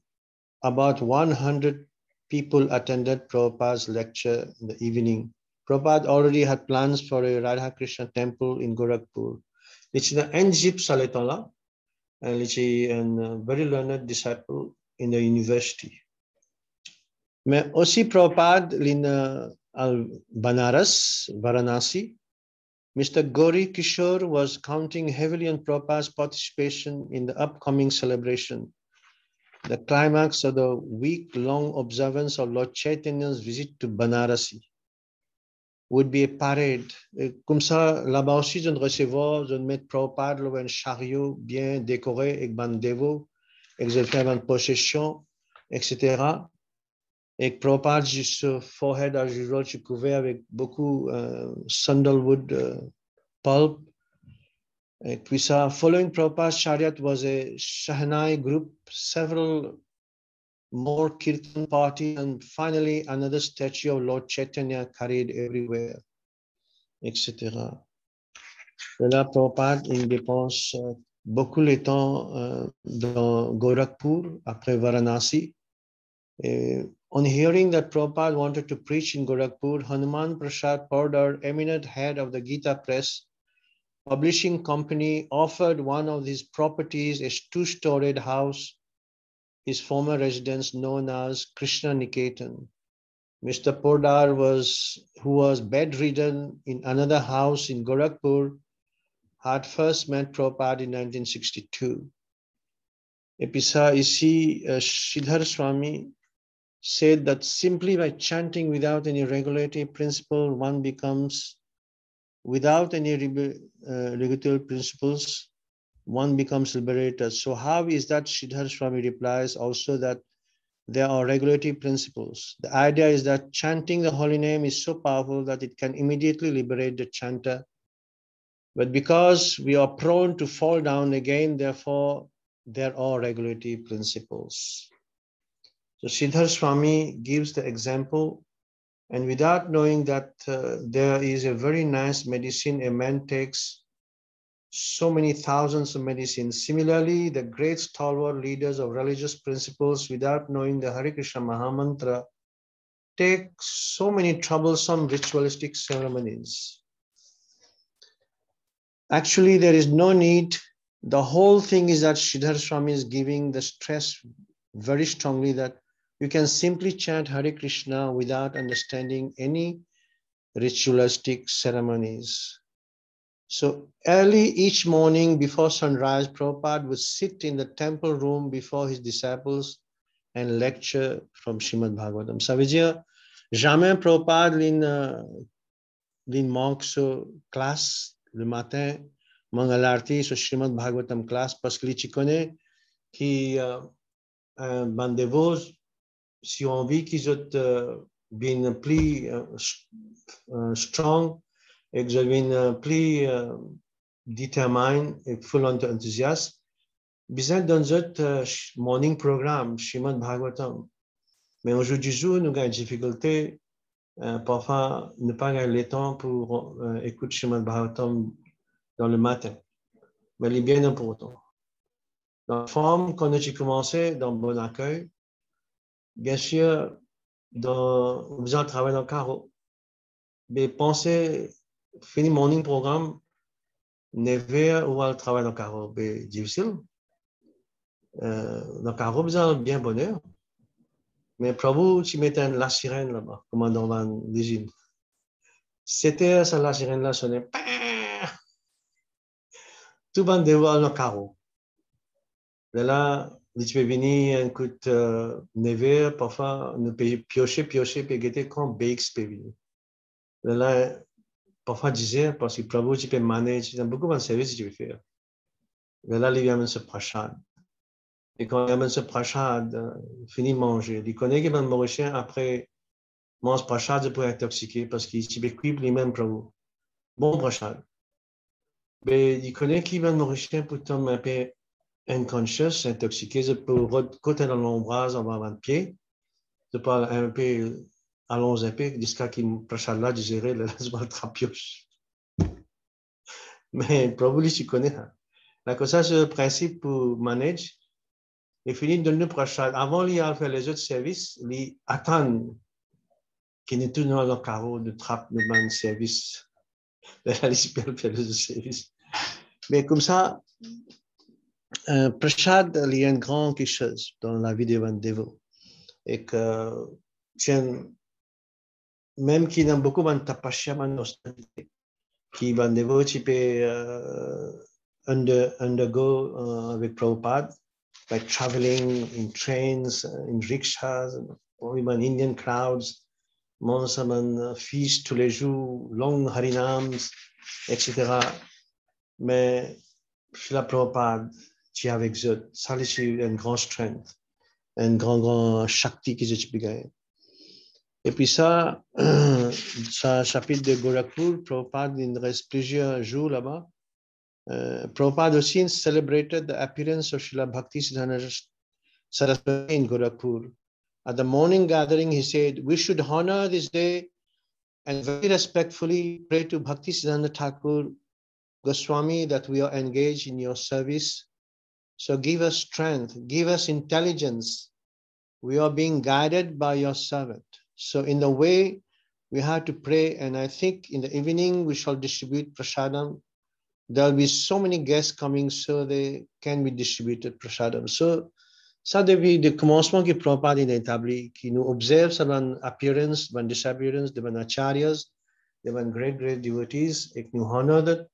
about 100 people attended Prabhupada's lecture in the evening. Prabhupada already had plans for a Radha Krishna temple in Gorakhpur. It's the NGIP Saletala, and it's a very learned disciple in the university. Mais aussi Prabhupada in Banaras, Varanasi, Mr. Gauri Kishore was counting heavily on Prabhupada's participation in the upcoming celebration. The climax of the week-long observance of Lord Chaitanya's visit to Banarasi would be a parade. Et comme ça, là-bas aussi, je recevoir, je mettre Prabhupada dans un chariot bien décoré avec ban dévot, et je fais une procession, etc. Et Prabhupada, sur forehead, à jour, je couvert avec beaucoup sandalwood pulp. Et puis ça, following Prabhupada's chariot was a Shahnai group, several more Kirtan parties, and finally another statue of Lord Chaitanya carried everywhere, etc. Et là, Prabhupada, il dépense beaucoup de temps dans Gorakhpur, après Varanasi. Et on hearing that Prabhupada wanted to preach in Gorakhpur, Hanuman Prasad Pardar, eminent head of the Gita Press publishing company, offered one of his properties, a two-storied house, his former residence known as Krishna Niketan. Mr. Pordar, who was bedridden in another house in Gorakhpur, had first met Prabhupada in 1962. Et puis ça, ici, Sridhar Swami said that simply by chanting without any regulatory principle, one becomes, without any regulatory principles, one becomes liberated. So how is that? Sridhar Swami replies also that there are regulatory principles. The idea is that chanting the holy name is so powerful that it can immediately liberate the chanter. But because we are prone to fall down again, therefore, there are regulatory principles. So Sridhar Swami gives the example, and without knowing that there is a very nice medicine, a man takes so many thousands of medicines. Similarly, the great stalwart leaders of religious principles, without knowing the Hare Krishna Mahamantra, take so many troublesome ritualistic ceremonies. Actually, there is no need. The whole thing is that Sridhar Swami is giving the stress very strongly that you can simply chant Hare Krishna without understanding any ritualistic ceremonies. So early each morning before sunrise, Prabhupada would sit in the temple room before his disciples and lecture from Srimad Bhagavatam. Ça veut dire, jamais Prabhupada manque sur classe le matin, manque à l'artiste sur Srimad Bhagavatam classe parce que tu connais qui un bandevos, si on vit qu'ils ont bien plus strong, et que je viens plus determined et full of enthusiasm, besoin d'un autre morning programme, Srimad Bhagavatam. Mais aujourd'hui, nous avons des difficultés, parfois ne pas avoir le temps pour écouter Srimad Bhagavatam dans le matin. Mais il est bien important. Dans la forme, quand j'ai commencé, dans le bon accueil, bien sûr, vous en travaillez dans le carreau. Mais pensez, fini morning programme, 9h ou al travail dans le carreau, c'est difficile. Dans le carreau, vous avez bien bonheur. Mais Prabhu, tu mettais la sirène là-bas, comme dans l'usine. C'était ça, la sirène là sonnait. Tout le monde devant le carreau. Et là, tu peux venir, écoute, 9h, parfois, nous peut piocher, puis guetter quand BX peut venir. Et là, parfois 10h, parce que Prabhu, tu peux manager, tu as beaucoup de services que tu peux faire. Et là, il vient se prachade. Et quand il vient se prachade, finit de manger. Il connaît qu'il va manger après, mange prachade pour intoxiquer, parce qu'il peut cuire les mêmes Prabhu. Bon prachade. Mais il connaît qu'il va manger pour tomber un peu unconscious, intoxiqué, pour côté dans l'ombrage, en bas de pied. Je parle un peu, allons un peu, jusqu'à qu'il prachade là, je dirais, là, je vais le trapioche. Mais Prabhu, tu connais. La comme ça, ce principe pour manager, il finit de nous prashad. Avant, il a fait les autres services, il attend qu'il ne tourne dans le carreau de trappe de man service. Il fait les autres services. Mais comme ça, prashad, il y a une grande quelque chose dans la vie de Vandevo. Et que, même qui n'a beaucoup de tapasya, qui Vandevo, tu peux undergo avec Prabhupada, by traveling in trains, in rickshaws, or even Indian crowds, Monsaman feast tous les jours, long harinams, etc. Mais Srila Prabhupada, tu es avec eux, ça c'est une grande strength, un grand shakti qui je gagné. Et puis ça, ça chapitre de Gorakhpur, Prabhupada, il reste plusieurs jours là-bas. Prabhupada aussi celebrated the appearance of Srila Bhaktisiddhanta Saraswati in Gorakhpur. At the morning gathering, he said, we should honor this day and very respectfully pray to Bhaktisiddhanta Thakur Goswami that we are engaged in your service. So give us strength, give us intelligence. We are being guided by your servant. So in the way, we have to pray, and I think in the evening we shall distribute prasadam. There will be so many guests coming, so they can be distributed prasadam. So, ça depuis le commencement que Prabhupada a établi, qui nous observe sur appearance, disappearance, de acharyas, de great devotees, et nous honor,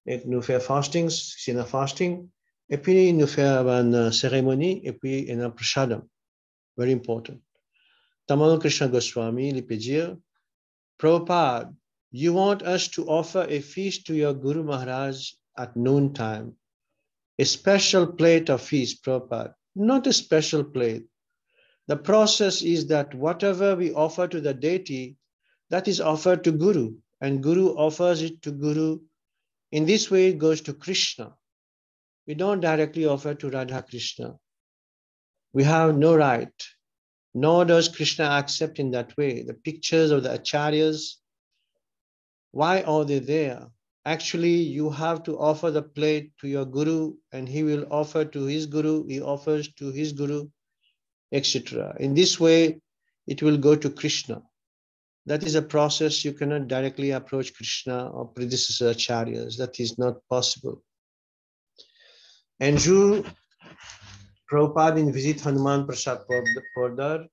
et nous faire fastings, c'est un fasting, et puis nous faire une cérémonie, et puis un prasadam. Very important. Tamal Krishna Goswami, il peut dire, Prabhupada, you want us to offer a feast to your Guru Maharaj at noon time, a special plate of feast, Prabhupada, not a special plate. The process is that whatever we offer to the deity, that is offered to Guru, and Guru offers it to Guru. In this way, it goes to Krishna. We don't directly offer to Radha Krishna. We have no right, nor does Krishna accept in that way. The pictures of the acharyas, why are they there? Actually, you have to offer the plate to your Guru, and he will offer to his Guru, he offers to his Guru, etc. In this way, it will go to Krishna. That is a process. You cannot directly approach Krishna or predecessor acharyas. That is not possible. And Ju Prabhupada in visit Hanuman Prasad Pordar.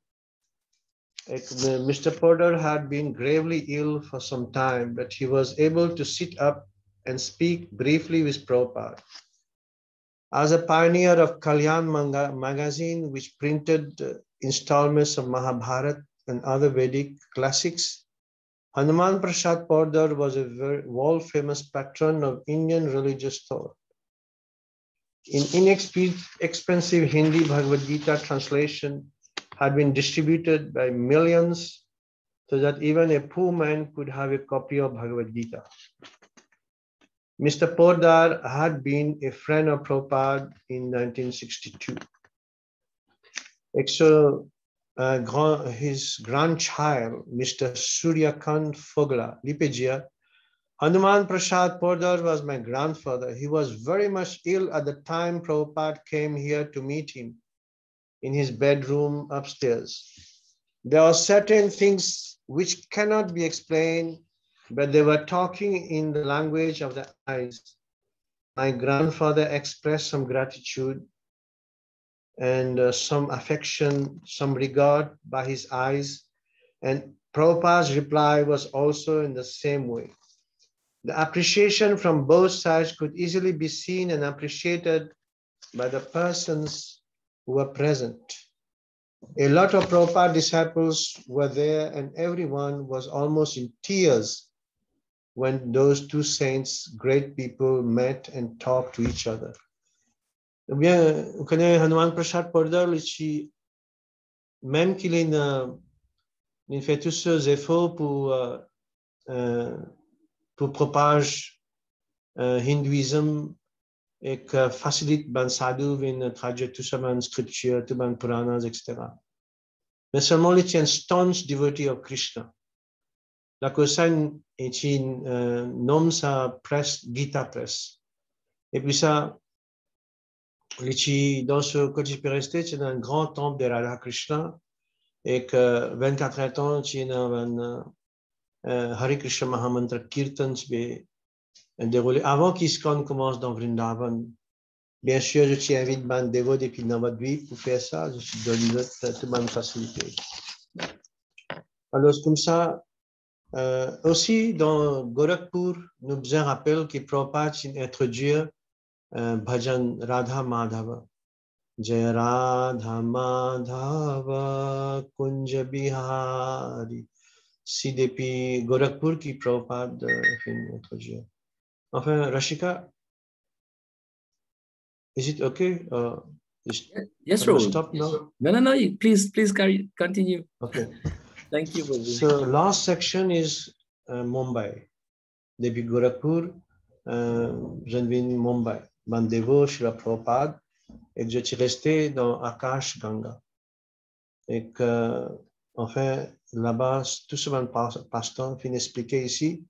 Mr. Porter had been gravely ill for some time, but he was able to sit up and speak briefly with Prabhupada. As a pioneer of Kalyan magazine, which printed installments of Mahabharata and other Vedic classics, Hanuman Prasad Porter was a very world-famous patron of Indian religious thought. In inexpensive Hindi Bhagavad Gita translation, had been distributed by millions so that even a poor man could have a copy of Bhagavad Gita. Mr. Pordar had been a friend of Prabhupada in 1962. So, his grandchild, Mr. Suryakant Fogla, Lipejia, Hanuman Prasad Pordar was my grandfather. He was very much ill at the time Prabhupada came here to meet him in his bedroom upstairs. There are certain things which cannot be explained, but they were talking in the language of the eyes. My grandfather expressed some gratitude and some affection, some regard by his eyes, and Prabhupada's reply was also in the same way. The appreciation from both sides could easily be seen and appreciated by the persons who were present. A lot of Prabhupada disciples were there, and everyone was almost in tears when those two saints, great people, met and talked to each other. Eh bien, on connaît Hanuman Prasad Pordar, même qu'il fait tous ses efforts pour propager hindouisme et que facilite ban sadhu vin traduire tout ça ban scripture, tout ban puranas, etc. Mais seulement il est un staunch devotee of Krishna. La Cosagne est une nomme sa presse, Gita Press. Et puis ça, dans ce côté je peux rester, c'est un grand temple de Radha Krishna et que 24 heures, c'est un Hare Krishna Mahamantra Kirtan qui déroulé avant qu'ISKCON commence dans Vrindavan. Bien sûr, je t'invite ban dévot depuis Navadvip pour faire ça. Je suis donné toute bonne facilité. Alors, comme ça, aussi dans Gorakhpur, nous faisons rappel que Prabhupada introduit Bhajan Radha Madhava. Jai Radha Madhava Kunja Bihari. Si depuis Gorakhpur qui Prabhupada introduit. Enfin, Rashika, is it okay? Yes, Prabhu. Stop now? No. Please continue. Okay. Thank you, Prabhu. So last section is Mumbai. Depuis Gorakhpur, je viens Mumbai. Bandevo, Srila Prabhupada, et je suis resté dans Akash Ganga. Et que, enfin, là-bas, tout ce que passe-temps fin expliqué ici.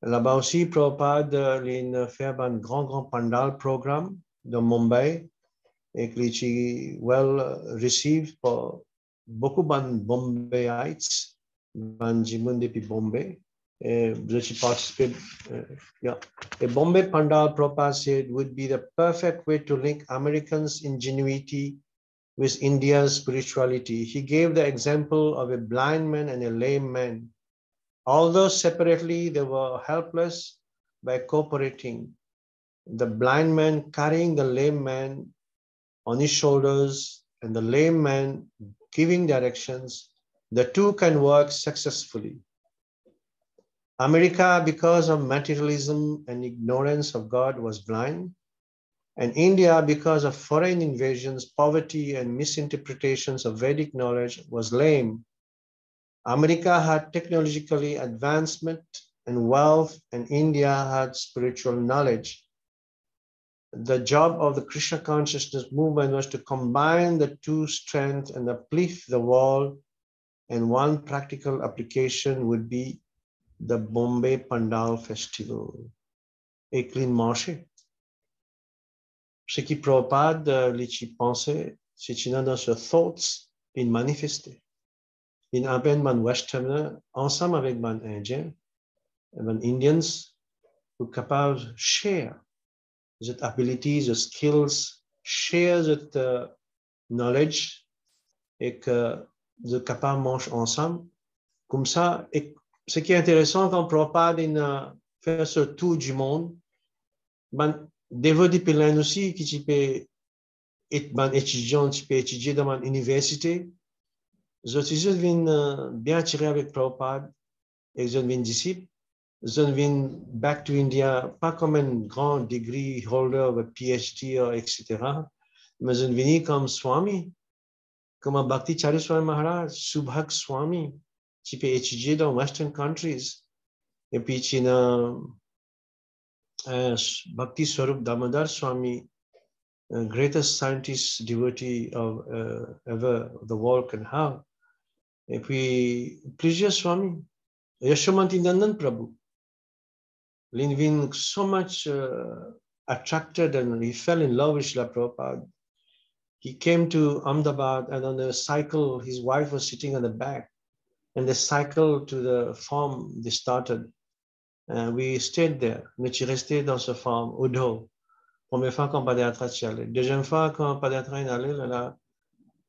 Là-bas aussi, Prabhupada a fait un grand pandal programme dans Mumbai et qui est well received par beaucoup de Bombayites, ban Jimun depuis Bombay. Et je suis participé. A Bombay Pandal Prabhupada said would be the perfect way to link Americans' ingenuity with India's spirituality. He gave the example of a blind man and a lame man. Although separately they were helpless, by cooperating, the blind man carrying the lame man on his shoulders and the lame man giving directions, the two can work successfully. America, because of materialism and ignorance of God, was blind, and India, because of foreign invasions, poverty, and misinterpretations of Vedic knowledge, was lame. America had technologically advancement and wealth, and India had spiritual knowledge. The job of the Krishna consciousness movement was to combine the two strengths and uplift the world, and one practical application would be the Bombay Pandal Festival. Et clean marché. Ce qui Prabhupada lui pensait, c'est dans ses thoughts, il manifestait. Il appelle man Westerner ensemble avec man Indien, man Indians, pour capable de share cette abilities, the skills, share cette knowledge et que de capable de manger ensemble. Comme ça, et ce qui est intéressant quand Prabhupada fait ce tour du monde, ben, dévoté plein aussi qui peut être étudiant, qui peut étudier dans une université. Je viens bien attiré avec Prabhupada et je viens disciple. Je viens back to India, pas comme un grand degree holder, un PhD, etc. Mais je viens comme Swami, comme un Bhakti Chari Swami Maharaj, Subhak Swami, qui peut étudier dans Western countries. Et puis, il y a Bhakti Swarup Damodar Swami, greatest scientist devotee of ever the world can have. Et puis, plusieurs Swami. Yashomanti Nandan Prabhu. Linvin so much attracted and he fell in love with Srila Prabhupada. He came to Ahmedabad and on a cycle, his wife was sitting on the back and they cycled to the farm they started. We stayed there. Nous sommes restés dans ce farm, Udo. Première fois qu'on Padayatra y allait. Deuxième fois qu'on Padayatra y allait, là,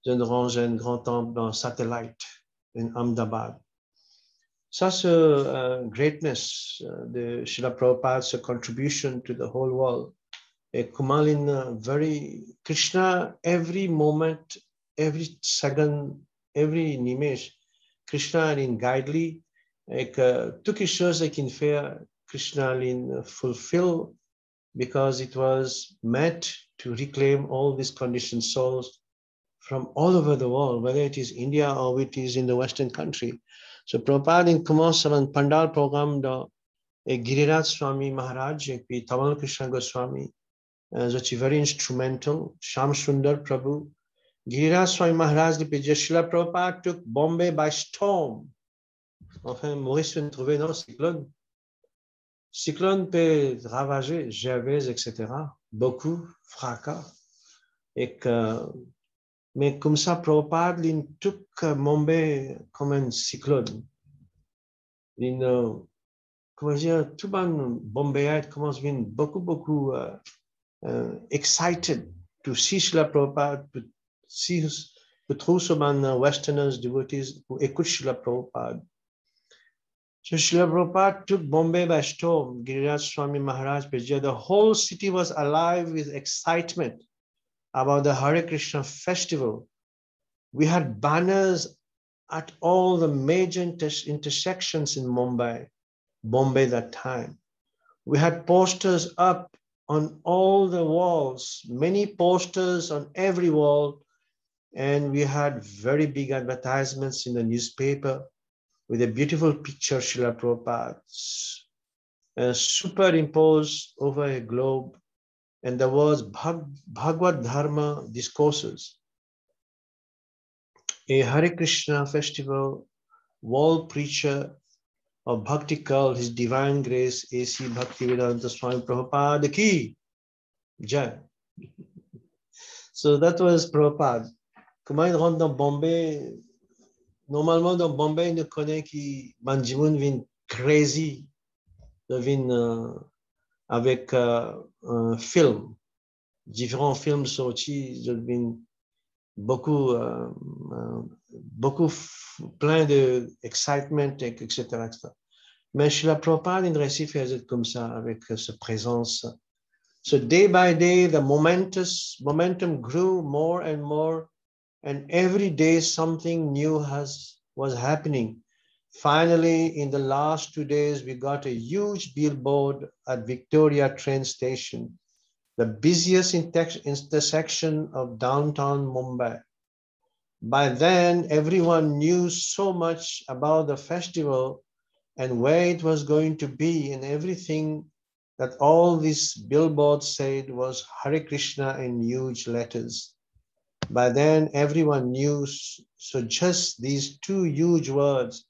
je range un grand temple dans Satellite, in Ahmedabad. Ça, c'est greatness de Srila Prabhupada's contribution to the whole world. Et comment in very Krishna, every moment, every second, every nimesh, Krishna in guidely, et que toutes les choses qu'il fait, Krishna in fulfill because it was meant to reclaim all these conditioned souls from all over the world, whether it is India or it is in the Western country. So Prabhupada commence un pandal programme dans Giriraj Swami Maharaj et puis Tamal Krishna Goswami, which is very instrumental. Sham Sundar Prabhu. Giriraj Swami Maharaj, Srila Prabhupada took Bombay by storm. Enfin, Maurice vient de trouver, non, cyclone. Cyclone peut ravager Gervais, etc. Beaucoup, fracas. Mais comme ça, Prabhupada, il tout Mumbai comme un cyclone. Comment dire, tout le monde, Bombay commence à venir beaucoup excited to see Srila Prabhupada, to trouver some Westerners, devotees who écoutent Srila Prabhupada. So Srila Prabhupada took Bombay by storm. Giriraj Swami Maharaj, the whole city was alive with excitement about the Hare Krishna festival. We had banners at all the major intersections in Bombay that time. We had posters up on all the walls, many posters on every wall, and we had very big advertisements in the newspaper with a beautiful picture of Srila Prabhupada superimposed over a globe, and the words Bhagavad Dharma discourses. A Hare Krishna festival wall preacher of Bhakti called His Divine Grace A.C. Bhaktivedanta Swami Prabhupada ki Jai. So that was Prabhupada. Comment il rentre dans Bombay? Normalement, dans Bombay, on connaît qui Banjimoun vient crazy, vient avec un film, différents films sortis, vient beaucoup plein de excitement, etc. Mais Srila Prabhupada, il réussit à faire comme ça, avec sa présence. So day by day, the momentum grew more and more, and every day something new was happening. Finally, in the last 2 days, we got a huge billboard at Victoria train station, the busiest intersection of downtown Mumbai. By then, everyone knew so much about the festival and where it was going to be, and everything that all these billboards said was Hare Krishna in huge letters. By then, everyone knew, so just these 2 huge words,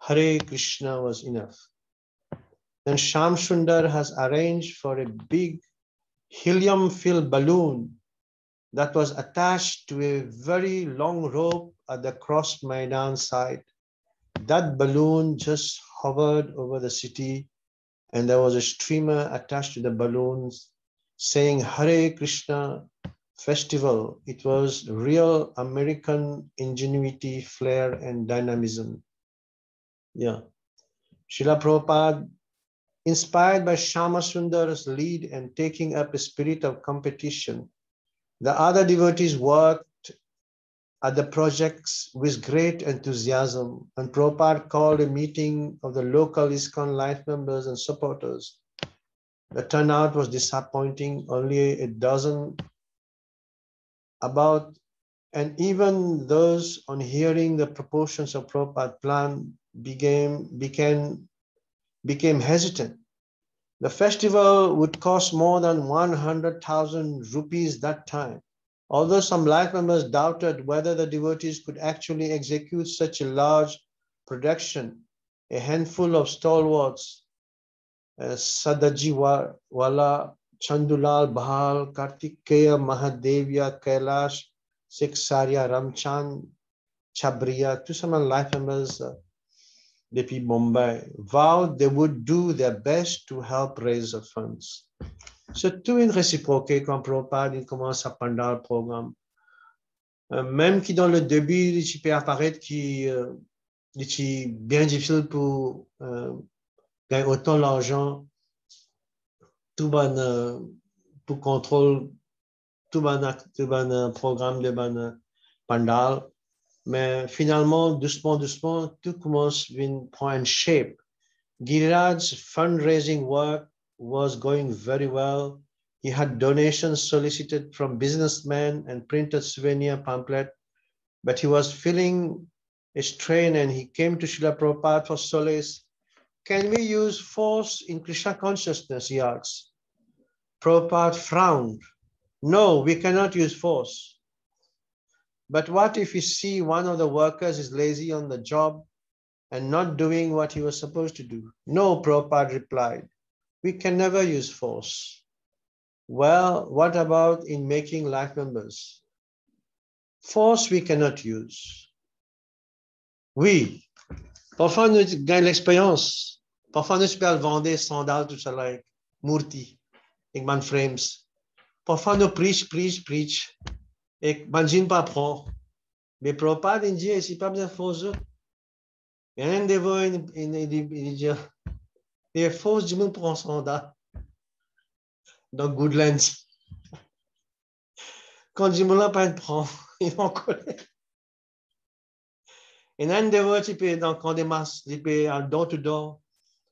Hare Krishna, was enough. Then Shyam Sundar has arranged for a big helium-filled balloon that was attached to a very long rope at the Cross Maidan side. That balloon just hovered over the city, and there was a streamer attached to the balloons saying Hare Krishna Festival. It was real American ingenuity, flair, and dynamism. Yeah. Srila Prabhupada, inspired by Shyama Sundar's lead and taking up a spirit of competition, the other devotees worked at the projects with great enthusiasm, and Prabhupada called a meeting of the local ISKCON life members and supporters. The turnout was disappointing, only a dozen about, and even those on hearing the proportions of Prabhupada's plan became hesitant. The festival would cost more than 100,000 rupees that time. Although some life members doubted whether the devotees could actually execute such a large production, a handful of stalwarts, Sadaji Wala, Chandulal Bahal, Kartikeya Mahadevya, Kailash, Siksaria, Ramchand, Chabriya, to some life members depuis Mumbai, vowed they would do their best to help raise the funds. C'est tout une réciproque quand Prabhupada commence à pendant le programme. Même qui dans le début, il peut apparaître qui est bien difficile pour gagner autant d'argent, tout ban pour contrôle, tout ban programme de ban pandal. Mais finalement, doucement, tout commence à prendre shape. Giriraj's fundraising work was going very well. He had donations solicited from businessmen and printed souvenir pamphlet, but he was feeling a strain, and he came to Srila Prabhupada for solace. Can we use force in Krishna consciousness, he asked. Prabhupada frowned. No, we cannot use force. But what if you see one of the workers is lazy on the job and not doing what he was supposed to do. No, Prabhupada replied, we can never use force. Well, what about in making life members? Force we cannot use. Oui, parfois nous gagnons l'expérience. Parfois nous pouvons vendre sandales, tout ça, like Murti, avec man frames. Parfois nous preach, et manjin pas prend. Mais Prabhupada, il dit, c'est pas besoin de force. Il y a un dévot, il dit, il est force du monde pour un sandal. Dans Goodlands. Quand Jimola pas prend, il va en colère. Et un dévot, il peut dans quand des masses, il peut door to door,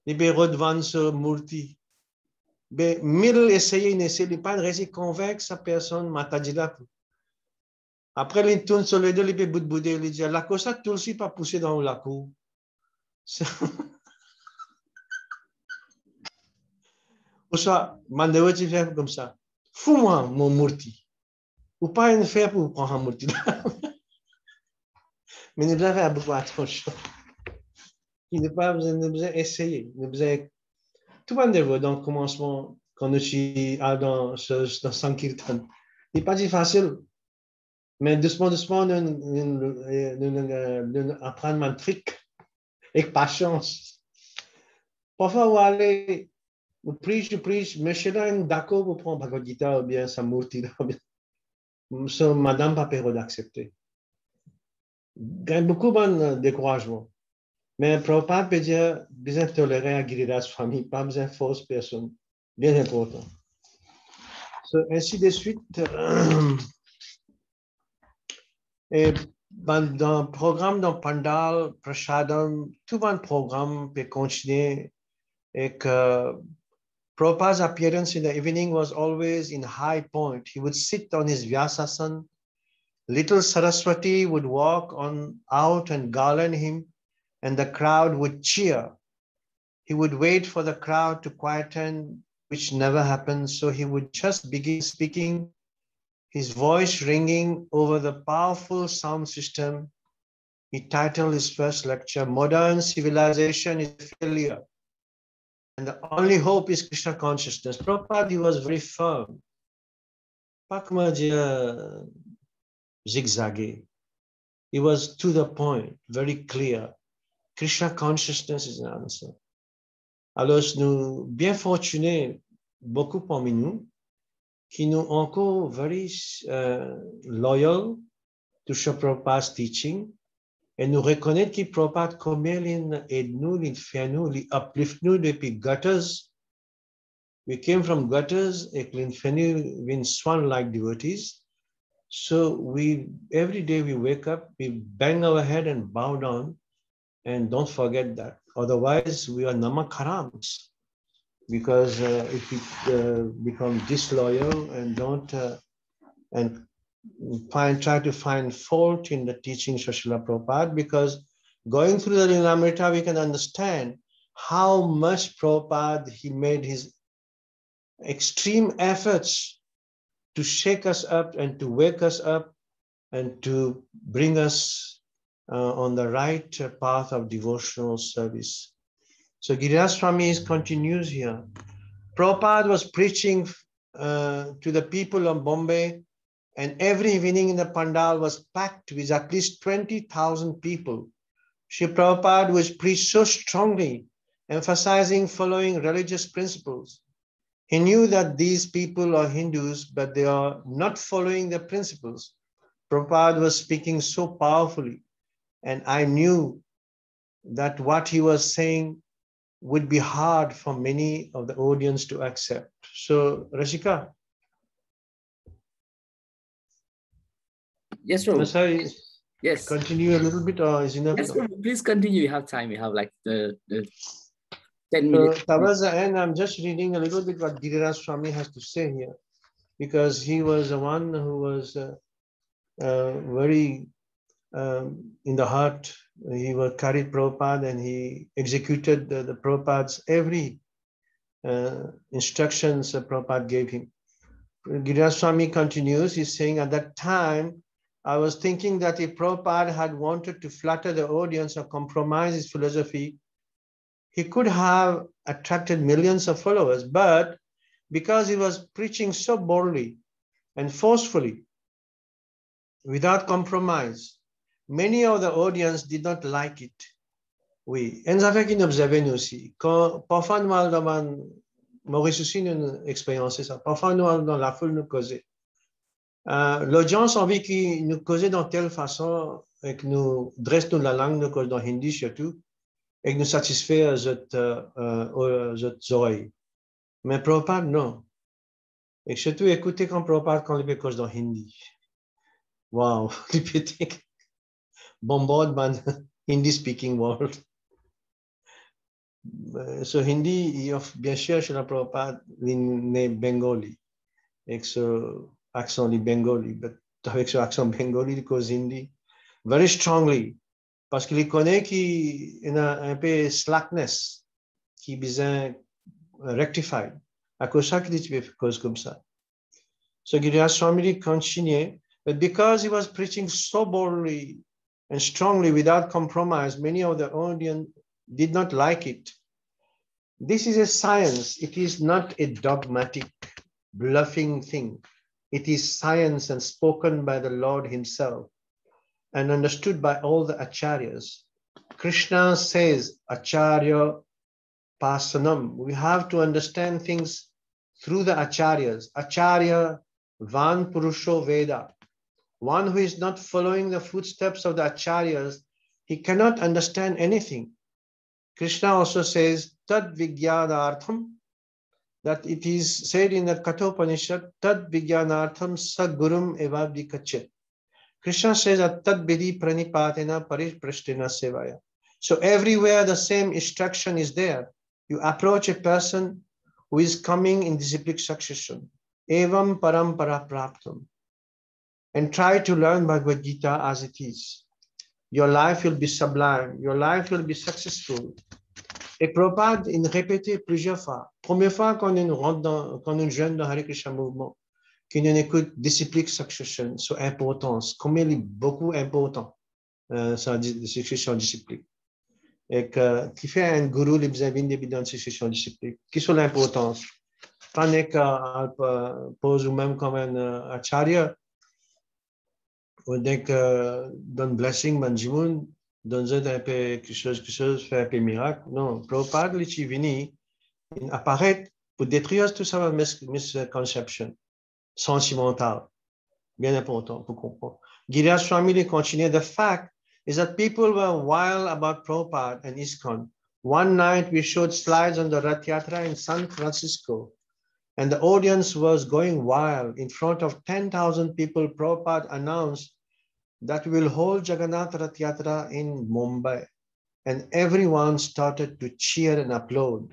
il peut redevant sur Murti. Mais mille essayer, il n'essaie pas de réussir convaincre sa personne, Matajila. Après, il tourne sur les deux, il peut bout-bouder, il dit, la cosa tout aussi pas poussé dans la cour. Ou soit, Mandéo, tu fais comme ça. Fous-moi mon Murti. Ou pas une faire pour prendre un Murti. Mais nous devons faire beaucoup attention. Il n'est pas besoin d'essayer. Nous besoin. Tout le monde dans le commencement, quand nous sommes dans Sankirtan. Il n'est pas si facile. Mais doucement, nous apprenons un truc avec patience. Parfois, on va aller. Vous preach, mais je suis d'accord pour prendre Bhagavad Gita ou bien Samurti. So, madame pas peur d'accepter. Il y a beaucoup de découragement. Mais Prabhupada peut dire, besoin de tolérer à Giriraj Swami, pas besoin de force personne. Bien important. So, ainsi de suite. Et dans le programme, dans Pandal, Prashadam, tout le programme peut continuer et que Prabhupada's appearance in the evening was always in high point. He would sit on his Vyasasana. Little Saraswati would walk on out and garland him, and the crowd would cheer. He would wait for the crowd to quieten, which never happened. So he would just begin speaking, his voice ringing over the powerful sound system. He titled his first lecture, Modern Civilization is a Failure. And the only hope is Krishna consciousness. Prabhupada, he was very firm. Pas comment dire zigzagué. He was to the point, very clear. Krishna consciousness is an answer. Alors, nous, bien fortunés, beaucoup parmi nous, qui nous encore very loyal to Srila Prabhupada's teaching, et nous reconnaître que Prabhupada combien il aide nous, il fait nous, il uplift nous depuis gutters. We came from gutters, et il fait nous, we swan like devotees. So every day we wake up, we bang our head and bow down, and don't forget that. Otherwise, we are namakarams. Because if we become disloyal and don't try to find fault in the teachings of Srila Prabhupada, because going through the lilamrta, we can understand how much Prabhupada, he made his extreme efforts to shake us up and to wake us up and to bring us on the right path of devotional service. So Giriraj Swami continues here. Prabhupada was preaching to the people of Bombay, and every evening in the pandal was packed with at least 20,000 people. Sri Prabhupada was preached so strongly, emphasizing following religious principles. He knew that these people are Hindus, but they are not following the principles. Prabhupada was speaking so powerfully, and I knew that what he was saying would be hard for many of the audience to accept. So, Rashika. Yes, Prabhu. Sorry. Yes. Continue a little bit, or is enough? Yes, Prabhu. Please continue. We have time. We have like the 10 minutes. So, towards the end, I'm just reading a little bit what Giriraj Swami has to say here, because he was the one who was very in the heart. He was carried Prabhupada, and he executed the Prabhupada's every instructions that Prabhupada gave him. Giriraj Swami continues, he's saying, at that time, I was thinking that if Prabhupada had wanted to flatter the audience or compromise his philosophy, he could have attracted millions of followers, but because he was preaching so boldly and forcefully, without compromise, many of the audience did not like it. Oui, et ça fait qu'il observait nous aussi. Quand parfois nous allons dans Maurice aussi nous expériencer ça. Parfois nous allons dans la foule nous causer. L'audience a envie qu'il nous cause dans telle façon et que nous dresse nous la langue nous cause dans hindi surtout et que nous satisfait aux oreilles. Mais Prabhupada non. Et surtout écoutez quand Prabhupada quand il cause dans hindi. Wow, il peut bombardement Hindi speaking world. So Hindi, bien sûr, Srila Prabhupada, il est Bengali. Avec ce accent de Bengali, mais avec ce accent Bengali, il cause Hindi very strongly. Parce qu'il connaît qu'il y a un peu slackness, qui est besoin rectified. À cause de ça, qu'il dit cause comme ça. So Giriraj Swami continued, but because he was preaching so boldly and strongly without compromise, many of the audience did not like it. This is a science. It is not a dogmatic, bluffing thing. It is science and spoken by the Lord himself and understood by all the acharyas. Krishna says, Acharya Pasanam. We have to understand things through the acharyas. Acharya Van Purusho Veda. One who is not following the footsteps of the acharyas, he cannot understand anything. Krishna also says, Tad Vijnanartham, that it is said in the Katha Upanishad, Tad Vijnanartham sa gurum eva vikachet. Krishna says that Tad Vidhi Pranipatena Pariprasthena Sevaya. So everywhere the same instruction is there. You approach a person who is coming in disciplic succession, evam parampara praptam, and try to learn Bhagavad Gita as it is. Your life will be sublime. Your life will be successful. Et Prabhupada, il répétait plusieurs fois. Première fois, quand on jeune dans Hare Krishna mouvement, qu'on écoute disciplic succession, sur importance, combien il est beaucoup important, sa succession disciplique. Et qui fait un guru, il besoin d'une succession disciplique. Qui sont l'importance? Tandis qu'elle pose ou même comme un acharya, ou dès que donne blessing, manjimun, donne un peu quelque chose, fait un peu miracle. Non, Prabhupada, il est venu, il apparaît pour détruire tout ça, misconception sentimentale. Bien important pour comprendre. Giriraj Swami continue. The fact is that people were wild about Prabhupada and ISKCON. One night we showed slides on the Rath Yatra in San Francisco, and the audience was going wild. In front of 10,000 people, Prabhupada announced that we will hold Jagannath Rath Yatra in Mumbai, and everyone started to cheer and applaud.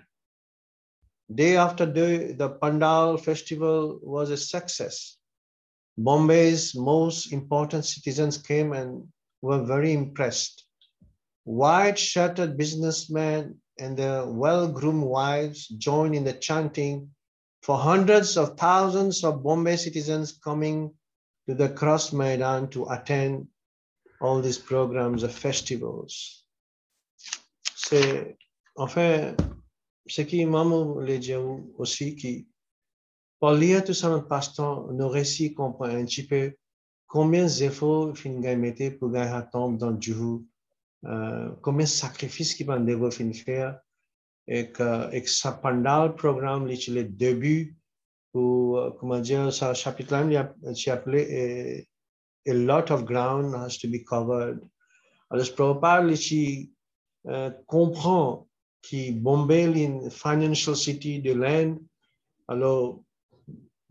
Day after day, the Pandal festival was a success. Bombay's most important citizens came and were very impressed. White-shirted businessmen and their well-groomed wives joined in the chanting for hundreds of thousands of Bombay citizens coming to the Cross Maidan to attend all these programs of festivals. C'est, enfin, ce qui m'a dit aussi qui, pour lire tout ça dans le passe-temps, nos récits comprennent un petit peu combien d'efforts fin gagner pour gagner un temps dans le jour, combien de sacrifices qui vont devoir faire, et que ça pendant le programme, le début, pour, comment dire, ça chapitre-là, il a appelé a lot of ground has to be covered. Alors, Prabhupada, il comprend que Bombay est une financial city de l'Inde. Alors,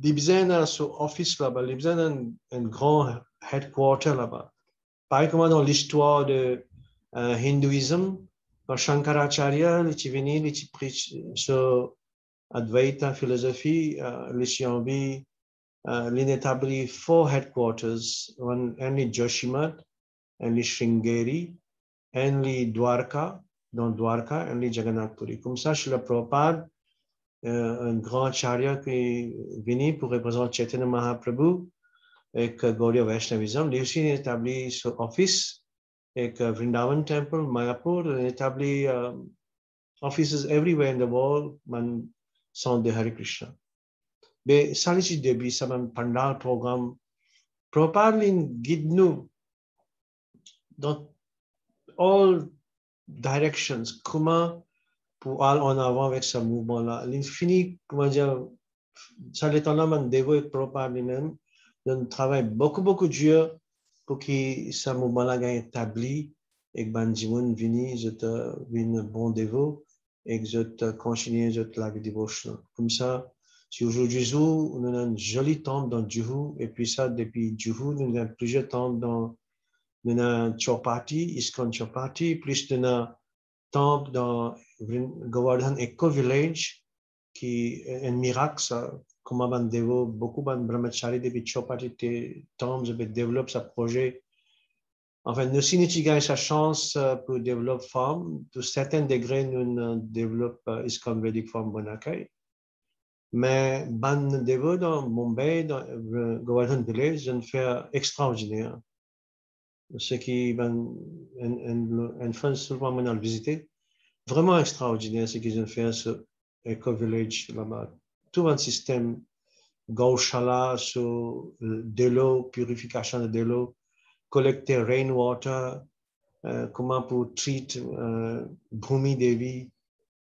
il a besoin d'un office là-bas, il a besoin d'un grand headquarter là-bas. Pareil comme dans l'histoire de hindouisme, quand Shankaracharya est venu, il a prêché sur Advaita philosophie, il a envie l'établi 4 headquarters, one in Joshimath, and Sringeri, and Dwarka, dans Dwarka, and Jagannath Puri. Comme ça, Srila Prabhupada, un grand acharya qui est venu pour représenter Chaitanya Mahaprabhu, et que Gaudiya Vaishnavism. Il a aussi établi son office et que Vrindavan Temple, Mayapur, il a établi offices everywhere in the world, man sont de Hare Krishna. Mais ça, c'est le début, ça un pandal programme. Prabhupada guide nous dans all directions, comment pour aller en avant avec ce mouvement-là. L'infini, comment dire, ça l'étonnant, man dévoué Prabhupada lui-même, on travaille beaucoup dur pour que ce mouvement-là soit établi et que Banjimoun vini, je te vine bon dévot et que je te continue la vie dévotionnelle. Comme ça, si aujourd'hui, nous avons une jolie temple dans Juhu, et puis ça, depuis Juhu, nous avons plusieurs temples dans Chowpatty, ISKCON Chowpatty, plus nous avons temple dans Govardhan Eco Village, qui est un miracle, ça. Comment on développe beaucoup de brahmachari depuis Chowpatty, temple, je vais développer ce projet. Enfin, nous, si nous avons sa chance pour développer forme, à certains degrés, nous développons ISKCON Vedic Form Bonacay. Mais ban développe dans Mumbai, dans Govardhan Village, je fais extraordinaire. Ce qui un fan souvent maintenant visiter, vraiment extraordinaire ce qu'ils ont fait sur Eco Village là-bas. Tout un système Gaushala sur de l'eau, purification de l'eau, collecter rainwater, comment pour treat Bhumi Devi,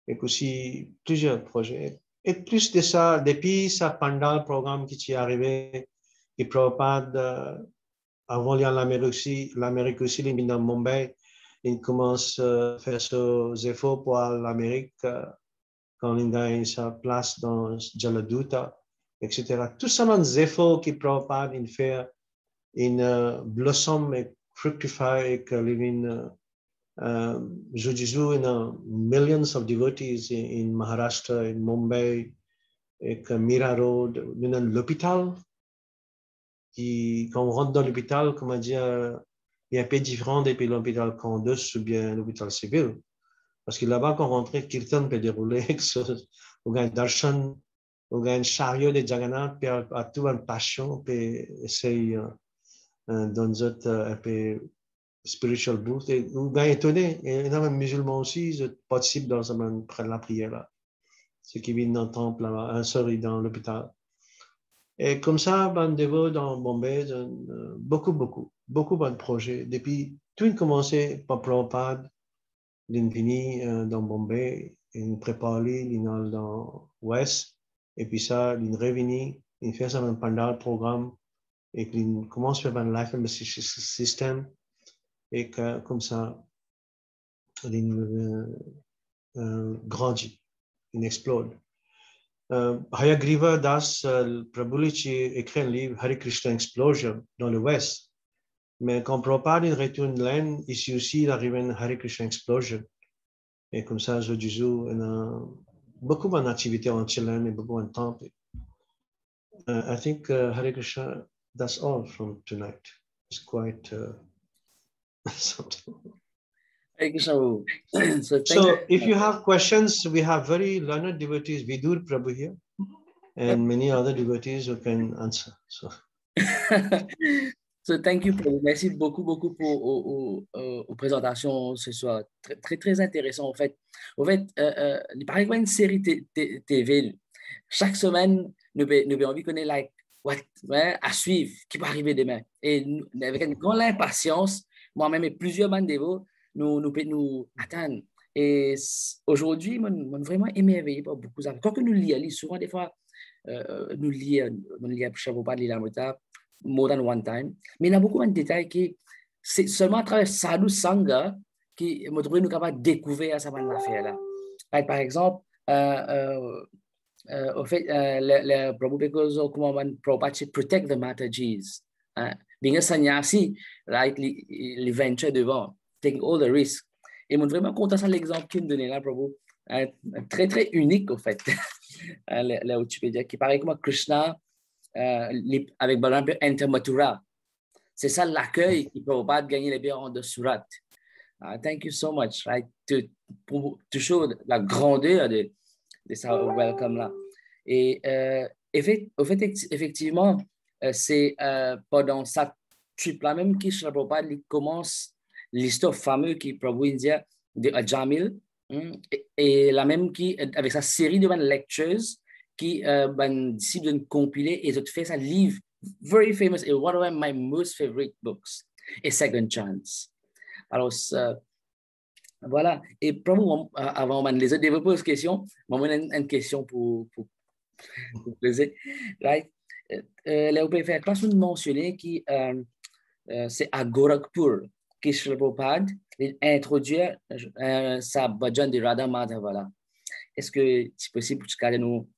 et aussi plusieurs projets. Et plus de ça, depuis ce pandal programme qui est arrivé, et Prabhupada, avant d'aller en l'Amérique aussi, il est dans Mumbai, il commence à faire ses efforts pour aller en Amérique, quand il gagne sa place dans Jaladuta, etc. Tout ça, les efforts que Prabhupada fait, il blossom et fructify, et qu'il Jujizu in millions of devotees in Maharashtra, in Mumbai, et Mira Road, in l'hôpital. Quand on rentre dans l'hôpital, comment dire, il y a un peu différent depuis l'hôpital Candace ou bien l'hôpital civil. Parce que là-bas, quand on rentre, Kirtan peut dérouler, on gagne darshan, on gagne un chariot de Jagannath, puis à tout une passion, puis essayer dans un peu spiritual booth. Et on gagne étonné. Et dans les musulmans aussi, je participe dans la prière là. Ceux qui viennent dans le temple là-bas, dans l'hôpital. Et comme ça, Bandevo dans Bombay, beaucoup de projets. Depuis tout a commencé par Prabhupada, l'infini dans Bombay, il prépare l'inal dans l'Ouest, et puis ça, il revient, il fait ça un pandal programme, et il commence à faire un life and system, et que, comme ça, il grandit, il explose. Hayagriva Das Prabhupada écrit un livre, Hare Krishna Explosion, dans l'Ouest. Mais quand Prabhupada retourne l'Inde, ici aussi, il arrive à une Hare Krishna Explosion. Et comme ça, je dis, il y a beaucoup d'activités en Chine et beaucoup de temples. I think Hare Krishna, that's all from tonight. It's quite something. So if you have questions, we have very learned devotees, Vidur Prabhu here, and many other devotees who can answer. So thank you, Prabhu. Merci beaucoup pour aux présentations ce soir. Très intéressant, en fait. Il paraît qu'il y a une série TV. Chaque semaine, nous avons envie de connaître à suivre, qui va arriver demain. Et avec une grande impatience, moi-même et plusieurs bandévos, nous attendons. Et aujourd'hui, on est vraiment émerveillé par beaucoup de choses. Quand nous lisons, souvent, des fois, nous lisons Prabhupada, lilamrta, more than one time. Mais il y a beaucoup de détails qui, c'est seulement à travers Sadhu Sangha qui nous sommes capables de découvrir cette affaire-là. Par exemple, au fait, le Prabhupada protect the Mataji's. Being a sannyasi, right, il venture devant, taking all the risks. Et moi, vraiment content de l'exemple qu'il me donnait là, Prabhu. Très unique, au fait. Là où tu peux dire, qui paraît comme Krishna avec Balaram enter Mathura. C'est ça l'accueil qui Prabhupada gagner les biens de Surat. Thank you so much, right, to show la grandeur de ça welcome là. Et effectivement, c'est pendant sa trip-là même que Srila Prabhupada il commence l'histoire fameuse qui Prabhu India de Ajamil, et la même qui, avec sa série de lectures, qui décide de compiler et de faire sa livre, very famous, and one of my most favorite books, et Second Chance. Alors, voilà. Et Prabhu, avant de les développer cette question, je vais une question pour poser. Right? Là, vous pouvez faire classe de mentionner qui c'est à Gorakhpur que Srila Prabhupada introduit sa bhajan de Radha Madhava. Est-ce que c'est possible pour tu nous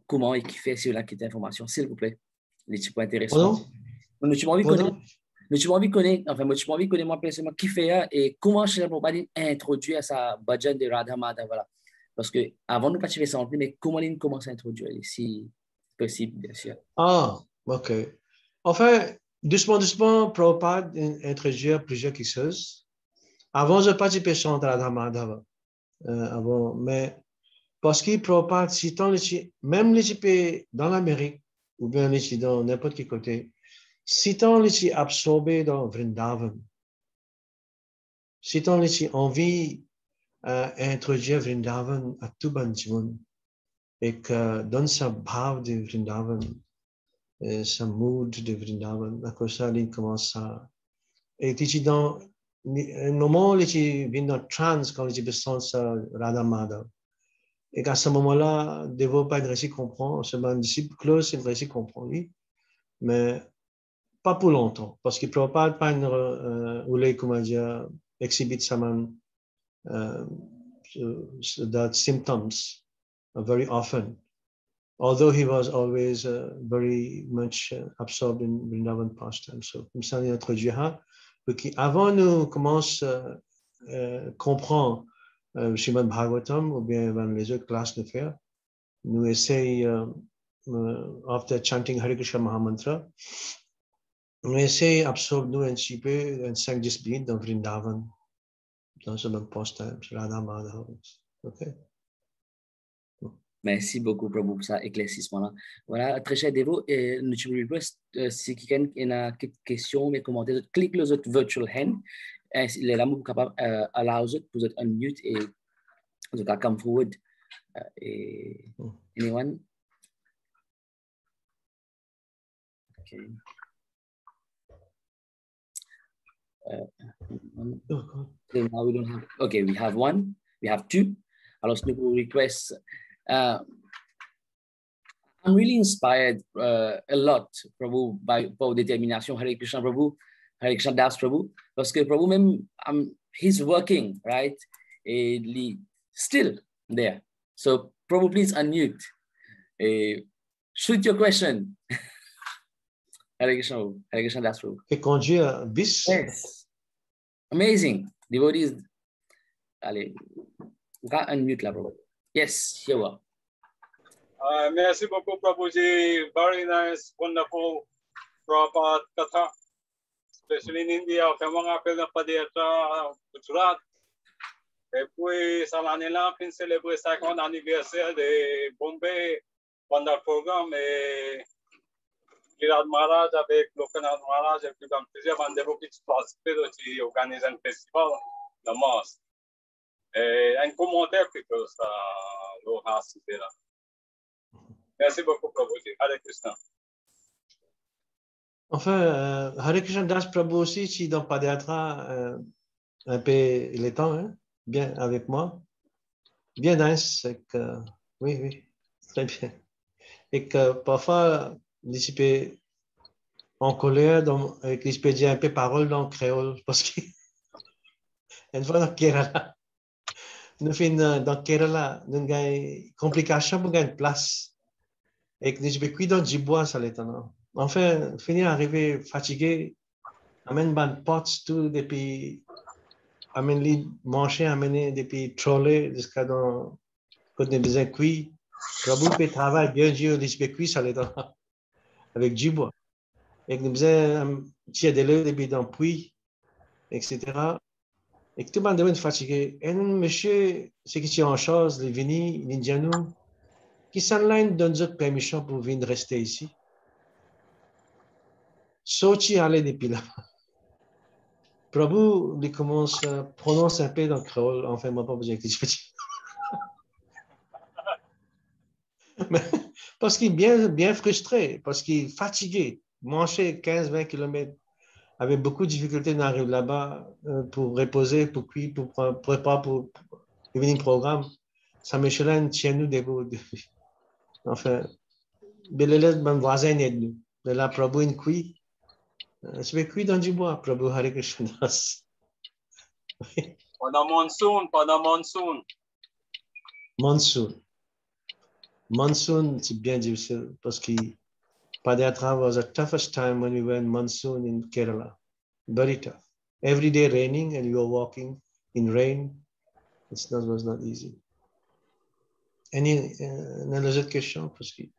comment et qui fait sur la quête d'information, s'il vous plaît? Les types intéressants. Nous tu m'as envie de connaître, enfin, moi, tu m'as envie de connaître moi personnellement qui fait et comment Srila Prabhupada introduit sa bhajan de Radha Madhava. Parce que avant de participer à ça, mais comment il commence à introduire, si possible, bien sûr. Ah, ok. Enfin, doucement, Prabhupada introduit plusieurs choses. Avant de participer à Radha Madhava, avant, mais parce que Prabhupada, même les types dans l'Amérique, ou bien les types dans n'importe quel côté, si on les absorbé dans Vrindavan, si on les envie d'introduire Vrindavan à tout le monde, et que dans sa bhav de Vrindavan, sa mood de Vrindavan, à cause ça, il commence à. Et tu dans un moment, il vient dans trans quand il sent ça Radha Madhava. Et qu'à ce moment-là, il ne va pas réussir à comprendre, c'est un disciple close, il réussit à comprendre, mais pas pour longtemps, parce qu'il ne peut pas voulait, comment dire, exhibit some that symptoms very often. Although he was always very much absorbed in Vrindavan pastime. So, comme ça, il introduit ça. Avant nous commence à comprendre Srimad Bhagavatam ou bien les autres classes de faire, nous essayons, after chanting Hare Krishna Mahamantra, on essaie d'absorber nous un petit peu un 5-10 minutes dans Vrindavan, dans ce même pastime, Radha Madhava. OK? Merci beaucoup, Prabhu, pour ça éclaircissement-là. Voilà, très cher Devo, nous te request si quelqu'un a quelques questions, mais commentaires, clique le virtual hand. Les lames capable allows it pour unmute et vous come forward. Anyone? Okay. Now we don't have. Okay, we have one. We have two. Alors, nous request. I'm really inspired a lot, Prabhu, by détermination. Hare Krishna Prabhu, Hare Krishna Das Prabhu, parce que Prabhu même, he's working, right? And still there. So Prabhu, please unmute. Shoot your question. Hare Krishna Das Prabhu. Et conduire bis. Yes. Amazing. Devotees. Allez, you can unmute là, Prabhu. Yes, here we are. Merci beaucoup, Prabhuji. Very nice, wonderful Prabhupada Katha, especially in India. Kaya mga apel na padiyatra Gujarat. Et puis, ça l'année là, puis célébrer 50 anniversaire de Bombay pendant le programme. Et Girad Maharaj avec Lokanath Maharaj et puis dans plusieurs bandéros qui participent qui organisent un festival de masse. Et un commentaire plutôt, ça, l'aura cité là. Merci beaucoup, Prabhuji. Hare Krishna. Enfin, Hare Krishna Das Prabhu aussi, si dans Padayatra, un peu il est temps, hein? Bien avec moi. Bien nice, c'est que, oui, très bien. Et que parfois, il peut en colère, et qu'il peut dire un peu parole dans le créole, parce qu'une fois dans Kerala, nous finissons dans Kerala, nous avons une complication pour gagner place. Et que je vais dans du bois, ça l'étonnant. Enfin, finir arriver fatigué, amène ban potes tout depuis, amène les manger, amène depuis troller jusqu'à dans côté des cuits. Prabhu peut travailler bien dur, les cuits, ça l'étonnant. Avec du bois. Et que nous faisons tirer de l'eau depuis dans le puits, etc. Et que tout le monde est fatigué. Et monsieur, c'est qui est en chose, les Vini, l'Indianou, qui s'enligne donne notre permission pour venir rester ici. Sochi allait depuis là. Prabhu, il commence à prononcer un peu dans le créole. Enfin, moi, pas besoin de dire. Parce qu'il est bien frustré, parce qu'il est fatigué. Marcher 15-20 km avec beaucoup de difficultés d'arriver là-bas pour reposer, pour cuire, pour préparer pour l'évening programme. Ça me chalenge chez nous des bouts. Enfin, l'élève, mon voisin est de nous. De là, Prabhu, une cuit. Je vais cuire dans du bois, Prabhu Hare Krishna. Pada monsoon, pada monsoon. Monsoon. Monsoon, c'est bien difficile parce que Padayatra was the toughest time when we were in monsoon in Kerala. Very tough. Every day raining and you were walking in rain. It was not easy. Any other question? Parce que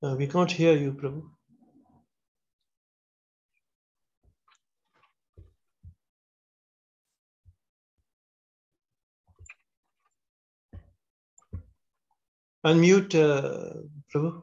we can't hear you, Prabhu. Unmute, Prabhu.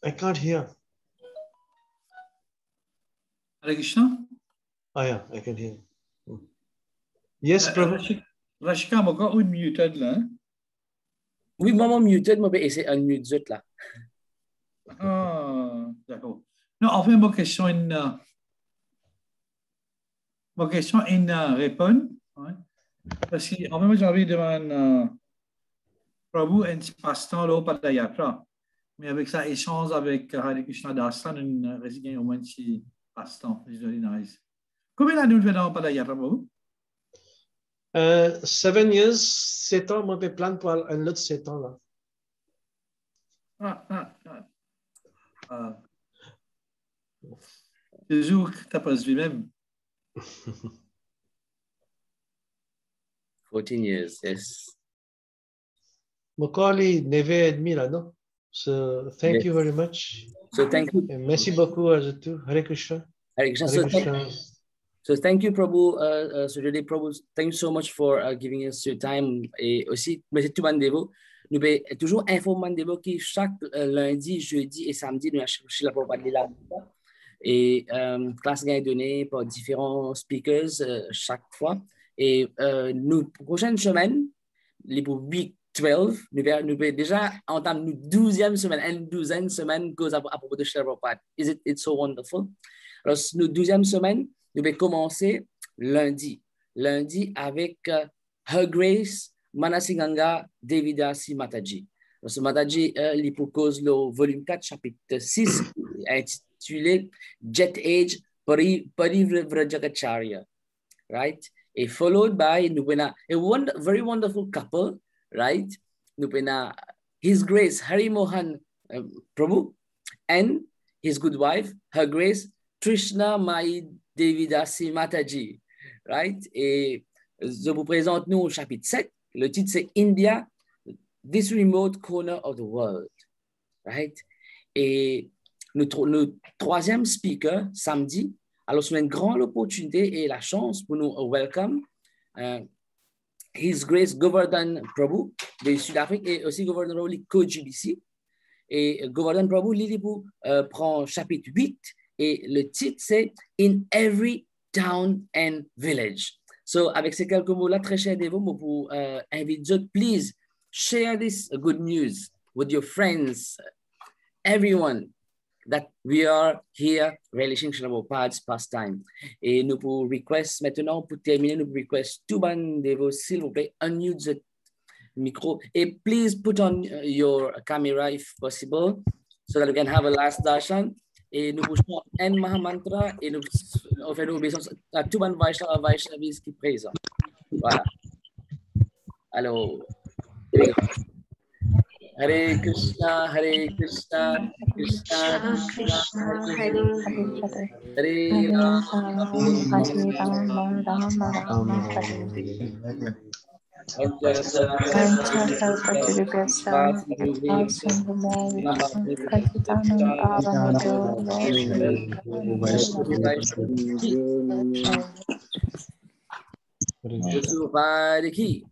I can't hear. Hare Krishna? Oh yeah, I can hear. Yes, Prabhu. Rashika, je suis unmuted là. Oui, moi, muted, moi, je vais essayer unmute zut là. Ah, d'accord. Non, en fait, ma question est répondre. Ouais. Parce que, en fait, moi, j'ai envie de demander Prabhu un passe-temps là au Padayatra. Mais avec ça, échange avec Hare Krishna Dasa, nous résidons au moins si passe-temps. C'est very nice. Combien d'années nous faisons au Padayatra, Prabhu? 7 years, 7 ans, moi, je plan pour un autre 7 ans là. Toujours que tu as pas vu même. 14 years, yes. Mokali, 9 et demi là, non? So, thank you very much. So, thank you. Et merci beaucoup à tous. Hare Krishna. Hare Krishna. Hare Krishna. So thank you, Prabhu. Srila Prabhu, thank you so much for giving us your time. Et aussi, merci tout le monde. Nous avons toujours informé qui chaque lundi, jeudi et samedi, nous avons Srila Prabhupada lilamrta. Et classe gagne donnée par différents speakers chaque fois. Et nous, prochaine semaine, les pour week 12, nous avons déjà entamé une 12e semaine, une 12e semaine cause à propos de Srila Prabhupada. It's so wonderful. Alors, notre 12e semaine, nous allons commencer lundi. Lundi avec Her Grace Manasiganga Devidasi Mataji. Donc, ce Mataji, il propose le volume 4, chapitre 6, intitulé Jet Age Parivrajakacharya. Right? Et followed by, nous avons a very wonderful couple, right? Nous avons His Grace Hari Mohan Prabhu and his good wife, Her Grace Trishna Mai Devidasi Mataji, right? Et je vous présente nous au chapitre 7. Le titre c'est India, this remote corner of the world, right? Et notre troisième speaker samedi, alors c'est une grande opportunité et la chance pour nous welcome His Grace Govardhan Prabhu de Sud-Afrique et aussi Govardhan co-GBC. Et Govardhan Prabhu, Lilipu prend chapitre 8 et le titre c'est In Every Town and Village. So, avec ces quelques mots-là, très chers dévots, je vous invite, please share this good news with your friends, everyone, that we are here relishing Srila Prabhupada's pastime. Et nous pour request maintenant, pour terminer, nous request tout ban de vous, s'il vous plaît, unmute the micro. Et please put on your camera if possible, so that we can have a last darshan. Et nous poussons un Mahamantra et nous faisons obéissance à tout ban Vaishnavis qui est présent. Voilà. Alors, Hare Krishna, Krishna Krishna, Hare Hare, Prabhupada ki,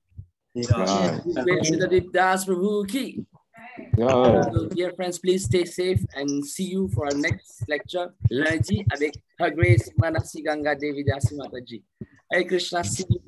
Svetadvipa Dasa Prabhu ki. So, dear friends, please stay safe and see you for our next lecture lundi avec Her Grace Manasi Ganga Devi Dasi Mataji. Hare Krishna, see you.